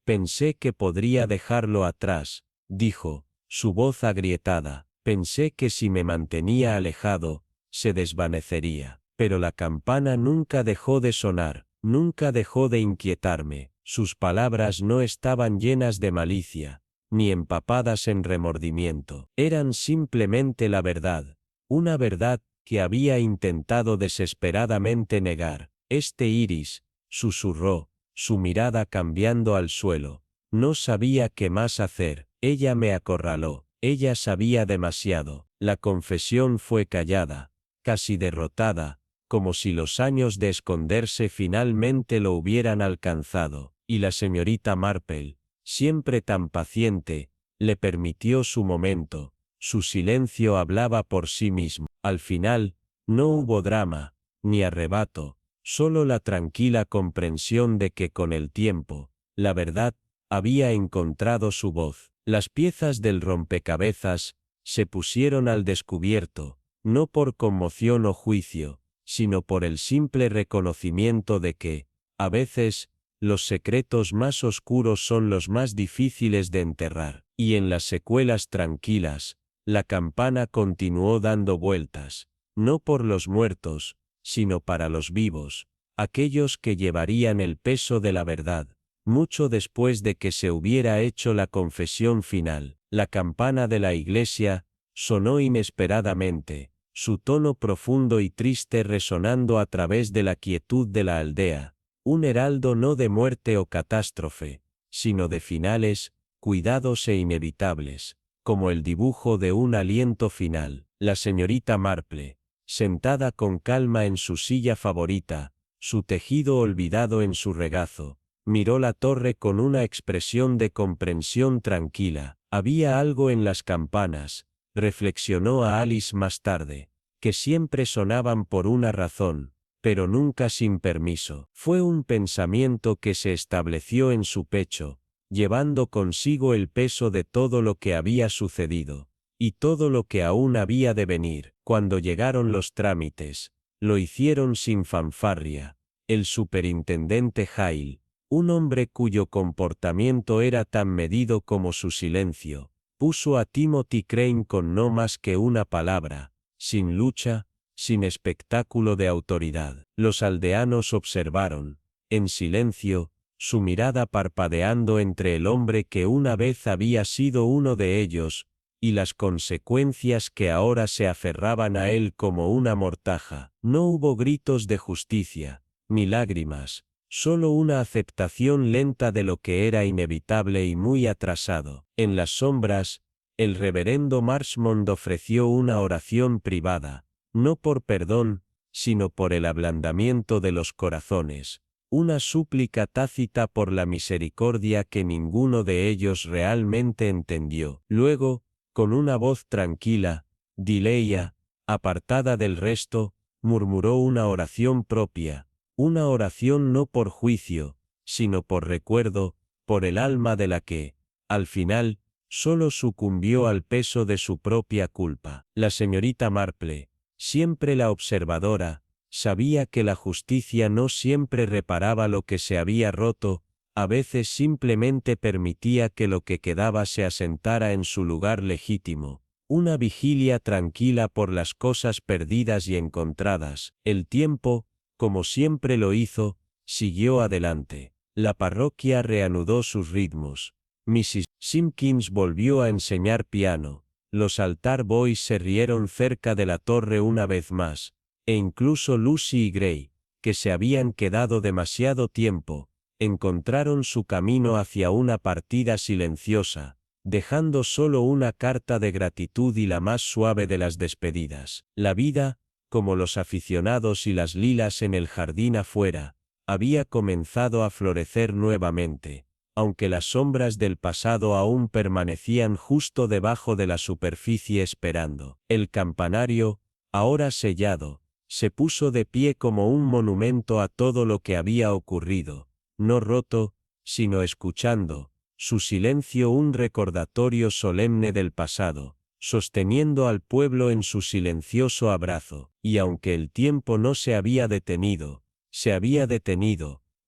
Pensé que podría dejarlo atrás, dijo, su voz agrietada. Pensé que si me mantenía alejado, se desvanecería. Pero la campana nunca dejó de sonar, nunca dejó de inquietarme. Sus palabras no estaban llenas de malicia, ni empapadas en remordimiento. Eran simplemente la verdad, una verdad que había intentado desesperadamente negar. Este iris, susurró, su mirada cambiando al suelo. No sabía qué más hacer. Ella me acorraló. Ella sabía demasiado. La confesión fue callada, casi derrotada, como si los años de esconderse finalmente lo hubieran alcanzado, y la señorita Marple, siempre tan paciente, le permitió su momento. Su silencio hablaba por sí mismo. Al final, no hubo drama, ni arrebato, solo la tranquila comprensión de que con el tiempo, la verdad, había encontrado su voz. Las piezas del rompecabezas se pusieron al descubierto, no por conmoción o juicio, sino por el simple reconocimiento de que, a veces, los secretos más oscuros son los más difíciles de enterrar. Y en las secuelas tranquilas, la campana continuó dando vueltas, no por los muertos, sino para los vivos, aquellos que llevarían el peso de la verdad. Mucho después de que se hubiera hecho la confesión final, la campana de la iglesia sonó inesperadamente, su tono profundo y triste resonando a través de la quietud de la aldea, un heraldo no de muerte o catástrofe, sino de finales, cuidados e inevitables, como el dibujo de un aliento final. La señorita Marple, sentada con calma en su silla favorita, su tejido olvidado en su regazo, miró la torre con una expresión de comprensión tranquila. Había algo en las campanas, reflexionó a Alice más tarde, que siempre sonaban por una razón, pero nunca sin permiso. Fue un pensamiento que se estableció en su pecho, llevando consigo el peso de todo lo que había sucedido, y todo lo que aún había de venir. Cuando llegaron los trámites, lo hicieron sin fanfarria. El superintendente Hale, un hombre cuyo comportamiento era tan medido como su silencio, puso a Timothy Crane con no más que una palabra, sin lucha, sin espectáculo de autoridad. Los aldeanos observaron, en silencio, su mirada parpadeando entre el hombre que una vez había sido uno de ellos, y las consecuencias que ahora se aferraban a él como una mortaja. No hubo gritos de justicia, ni lágrimas, solo una aceptación lenta de lo que era inevitable y muy atrasado. En las sombras, el reverendo Marshmont ofreció una oración privada, no por perdón, sino por el ablandamiento de los corazones, una súplica tácita por la misericordia que ninguno de ellos realmente entendió. Luego, con una voz tranquila, Dileia, apartada del resto, murmuró una oración propia, una oración no por juicio, sino por recuerdo, por el alma de la que, al final, solo sucumbió al peso de su propia culpa. La señorita Marple, siempre la observadora, sabía que la justicia no siempre reparaba lo que se había roto, a veces simplemente permitía que lo que quedaba se asentara en su lugar legítimo. Una vigilia tranquila por las cosas perdidas y encontradas. El tiempo, como siempre lo hizo, siguió adelante. La parroquia reanudó sus ritmos. Mrs. Simpkins volvió a enseñar piano. Los altar boys se rieron cerca de la torre una vez más, e incluso Lucy y Gray, que se habían quedado demasiado tiempo, encontraron su camino hacia una partida silenciosa, dejando solo una carta de gratitud y la más suave de las despedidas. La vida, como los aficionados y las lilas en el jardín afuera, había comenzado a florecer nuevamente, aunque las sombras del pasado aún permanecían justo debajo de la superficie esperando. El campanario, ahora sellado, se puso de pie como un monumento a todo lo que había ocurrido, no roto, sino escuchando, su silencio un recordatorio solemne del pasado, sosteniendo al pueblo en su silencioso abrazo, y aunque el tiempo no se había detenido,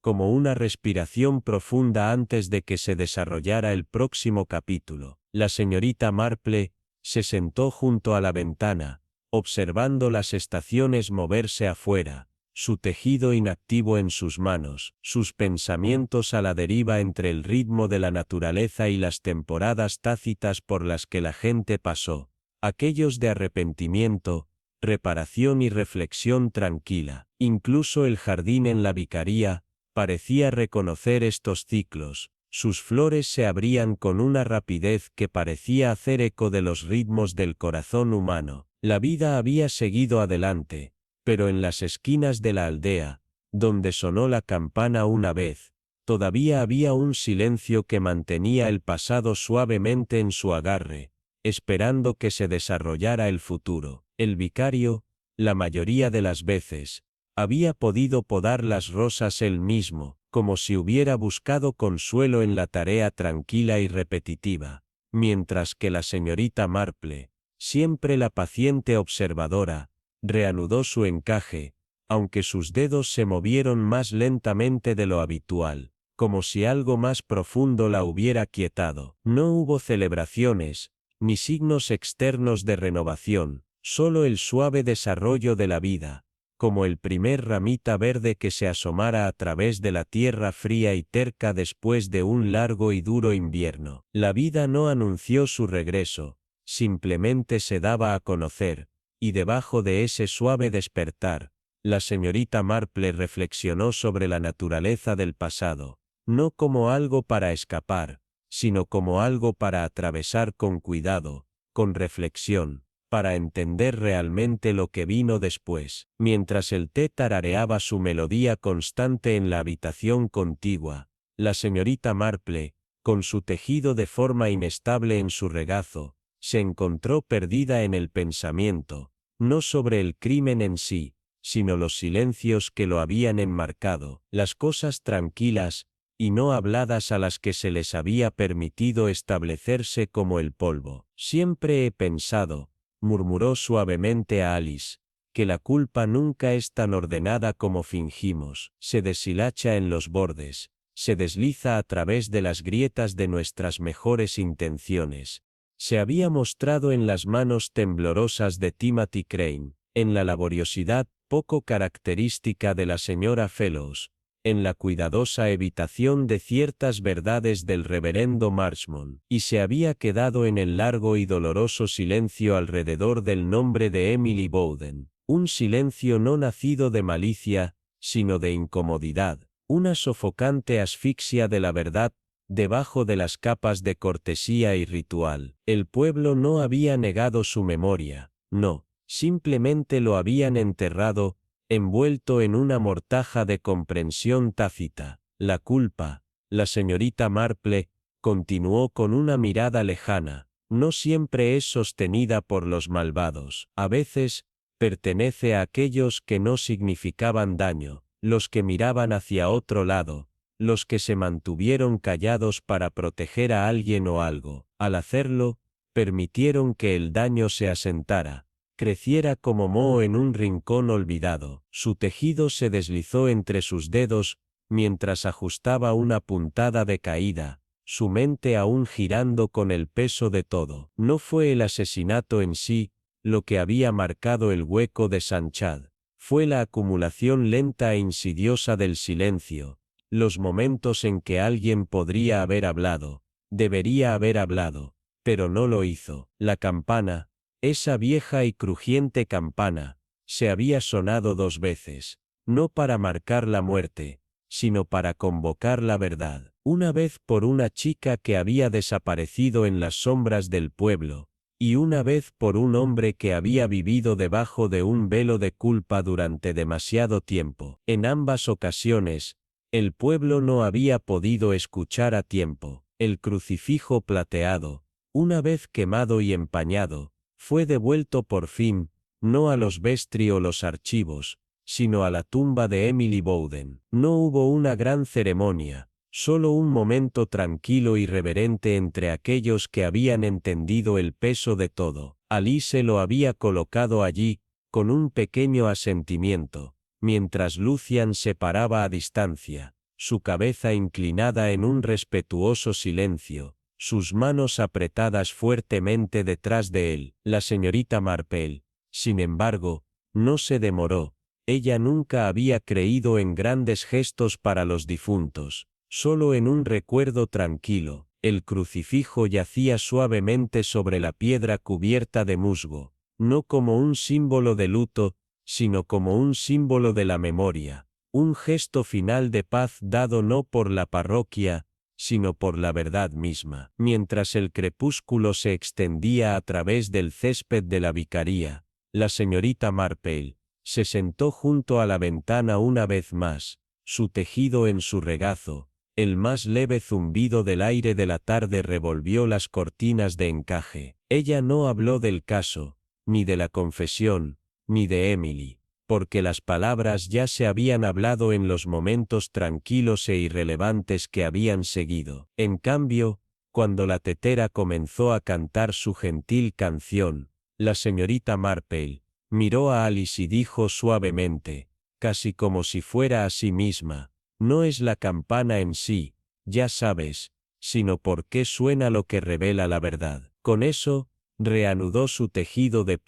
como una respiración profunda antes de que se desarrollara el próximo capítulo. La señorita Marple se sentó junto a la ventana, observando las estaciones moverse afuera, su tejido inactivo en sus manos, sus pensamientos a la deriva entre el ritmo de la naturaleza y las temporadas tácitas por las que la gente pasó, aquellos de arrepentimiento, reparación y reflexión tranquila. Incluso el jardín en la vicaría parecía reconocer estos ciclos. Sus flores se abrían con una rapidez que parecía hacer eco de los ritmos del corazón humano. La vida había seguido adelante, pero en las esquinas de la aldea, donde sonó la campana una vez, todavía había un silencio que mantenía el pasado suavemente en su agarre, esperando que se desarrollara el futuro. El vicario, la mayoría de las veces, había podido podar las rosas él mismo, como si hubiera buscado consuelo en la tarea tranquila y repetitiva, mientras que la señorita Marple, siempre la paciente observadora, reanudó su encaje, aunque sus dedos se movieron más lentamente de lo habitual, como si algo más profundo la hubiera quietado. No hubo celebraciones, ni signos externos de renovación, solo el suave desarrollo de la vida, como el primer ramita verde que se asomara a través de la tierra fría y terca después de un largo y duro invierno. La vida no anunció su regreso, simplemente se daba a conocer, y debajo de ese suave despertar, la señorita Marple reflexionó sobre la naturaleza del pasado, no como algo para escapar, sino como algo para atravesar con cuidado, con reflexión, para entender realmente lo que vino después. Mientras el té tarareaba su melodía constante en la habitación contigua, la señorita Marple, con su tejido de forma inestable en su regazo, se encontró perdida en el pensamiento, no sobre el crimen en sí, sino los silencios que lo habían enmarcado, las cosas tranquilas y no habladas a las que se les había permitido establecerse como el polvo. Siempre he pensado, murmuró suavemente a Alice, que la culpa nunca es tan ordenada como fingimos, se deshilacha en los bordes, se desliza a través de las grietas de nuestras mejores intenciones. Se había mostrado en las manos temblorosas de Timothy Crane, en la laboriosidad poco característica de la señora Fellows, en la cuidadosa evitación de ciertas verdades del reverendo Marchmont, y se había quedado en el largo y doloroso silencio alrededor del nombre de Emily Bowden, un silencio no nacido de malicia, sino de incomodidad, una sofocante asfixia de la verdad, debajo de las capas de cortesía y ritual. El pueblo no había negado su memoria, no, simplemente lo habían enterrado, envuelto en una mortaja de comprensión tácita. La culpa, la señorita Marple, continuó con una mirada lejana, no siempre es sostenida por los malvados. A veces, pertenece a aquellos que no significaban daño, los que miraban hacia otro lado, los que se mantuvieron callados para proteger a alguien o algo. Al hacerlo, permitieron que el daño se asentara, creciera como moho en un rincón olvidado. Su tejido se deslizó entre sus dedos, mientras ajustaba una puntada de caída, su mente aún girando con el peso de todo. No fue el asesinato en sí lo que había marcado el hueco de St. Chad, fue la acumulación lenta e insidiosa del silencio, los momentos en que alguien podría haber hablado, debería haber hablado, pero no lo hizo. La campana, esa vieja y crujiente campana, se había sonado 2 veces, no para marcar la muerte, sino para convocar la verdad. Una vez por una chica que había desaparecido en las sombras del pueblo, y una vez por un hombre que había vivido debajo de un velo de culpa durante demasiado tiempo. En ambas ocasiones, el pueblo no había podido escuchar a tiempo. El crucifijo plateado, una vez quemado y empañado, fue devuelto por fin, no a los Vestry o los archivos, sino a la tumba de Emily Bowden. No hubo una gran ceremonia, Solo un momento tranquilo y reverente entre aquellos que habían entendido el peso de todo. Alí se lo había colocado allí, con un pequeño asentimiento, mientras Lucian se paraba a distancia, su cabeza inclinada en un respetuoso silencio, sus manos apretadas fuertemente detrás de él. La señorita Marple, sin embargo, no se demoró. Ella nunca había creído en grandes gestos para los difuntos. Solo en un recuerdo tranquilo, el crucifijo yacía suavemente sobre la piedra cubierta de musgo, no como un símbolo de luto, sino como un símbolo de la memoria, un gesto final de paz dado no por la parroquia, sino por la verdad misma. Mientras el crepúsculo se extendía a través del césped de la vicaría, la señorita Marple se sentó junto a la ventana una vez más, su tejido en su regazo. El más leve zumbido del aire de la tarde revolvió las cortinas de encaje. Ella no habló del caso, ni de la confesión, ni de Emily, porque las palabras ya se habían hablado en los momentos tranquilos e irrelevantes que habían seguido. En cambio, cuando la tetera comenzó a cantar su gentil canción, la señorita Marple miró a Alice y dijo suavemente, casi como si fuera a sí misma: no es la campana en sí, ya sabes, sino por qué suena lo que revela la verdad. Con eso, reanudó su tejido de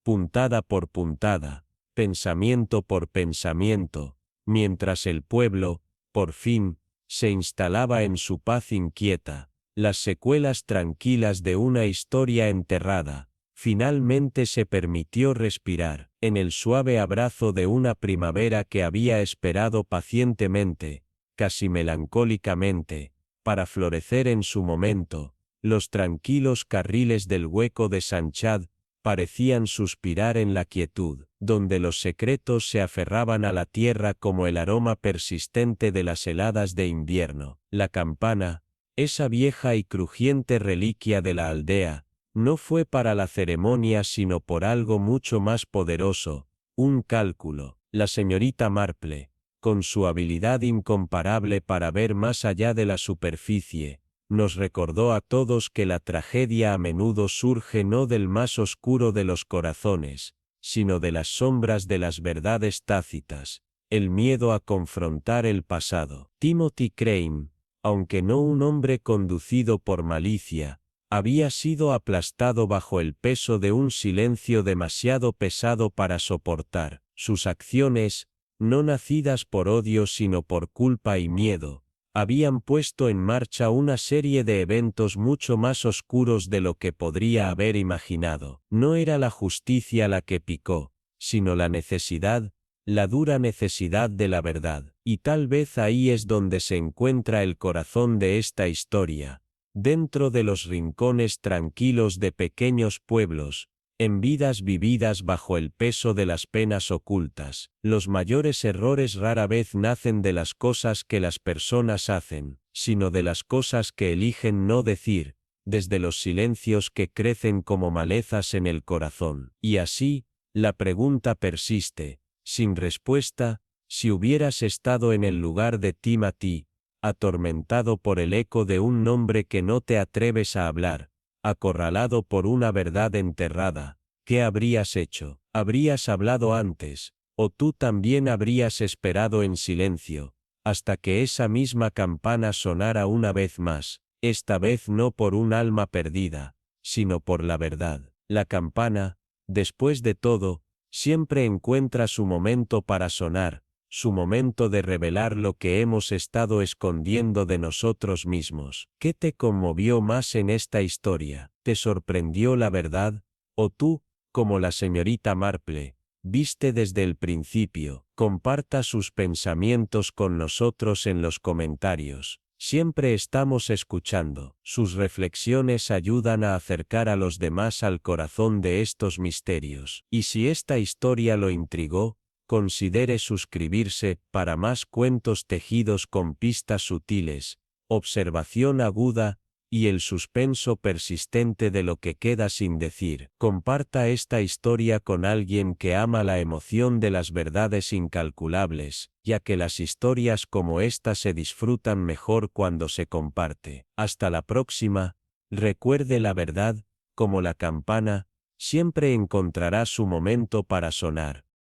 puntada por puntada, pensamiento por pensamiento, mientras el pueblo, por fin, se instalaba en su paz inquieta, las secuelas tranquilas de una historia enterrada. Finalmente se permitió respirar, en el suave abrazo de una primavera que había esperado pacientemente, casi melancólicamente, para florecer en su momento. Los tranquilos carriles del hueco de San Chad parecían suspirar en la quietud, donde los secretos se aferraban a la tierra como el aroma persistente de las heladas de invierno. La campana, esa vieja y crujiente reliquia de la aldea, no fue para la ceremonia sino por algo mucho más poderoso, un cálculo. La señorita Marple, con su habilidad incomparable para ver más allá de la superficie, nos recordó a todos que la tragedia a menudo surge no del más oscuro de los corazones, sino de las sombras de las verdades tácitas, el miedo a confrontar el pasado. Timothy Crane, aunque no un hombre conducido por malicia, había sido aplastado bajo el peso de un silencio demasiado pesado para soportar. Sus acciones, no nacidas por odio sino por culpa y miedo, habían puesto en marcha una serie de eventos mucho más oscuros de lo que podría haber imaginado. No era la justicia la que picó, sino la necesidad, la dura necesidad de la verdad. Y tal vez ahí es donde se encuentra el corazón de esta historia. Dentro de los rincones tranquilos de pequeños pueblos, en vidas vividas bajo el peso de las penas ocultas, los mayores errores rara vez nacen de las cosas que las personas hacen, sino de las cosas que eligen no decir, desde los silencios que crecen como malezas en el corazón. Y así, la pregunta persiste, sin respuesta: si hubieras estado en el lugar de Timothy, atormentado por el eco de un nombre que no te atreves a hablar, acorralado por una verdad enterrada, ¿qué habrías hecho? ¿Habrías hablado antes, o tú también habrías esperado en silencio, hasta que esa misma campana sonara una vez más, esta vez no por un alma perdida, sino por la verdad? La campana, después de todo, siempre encuentra su momento para sonar, su momento de revelar lo que hemos estado escondiendo de nosotros mismos. ¿Qué te conmovió más en esta historia? ¿Te sorprendió la verdad? ¿O tú, como la señorita Marple, viste desde el principio? Comparta sus pensamientos con nosotros en los comentarios. Siempre estamos escuchando. Sus reflexiones ayudan a acercar a los demás al corazón de estos misterios. Y si esta historia lo intrigó, considere suscribirse para más cuentos tejidos con pistas sutiles, observación aguda y el suspenso persistente de lo que queda sin decir. Comparta esta historia con alguien que ama la emoción de las verdades incalculables, ya que las historias como esta se disfrutan mejor cuando se comparte. Hasta la próxima. Recuerde, la verdad, como la campana, siempre encontrará su momento para sonar.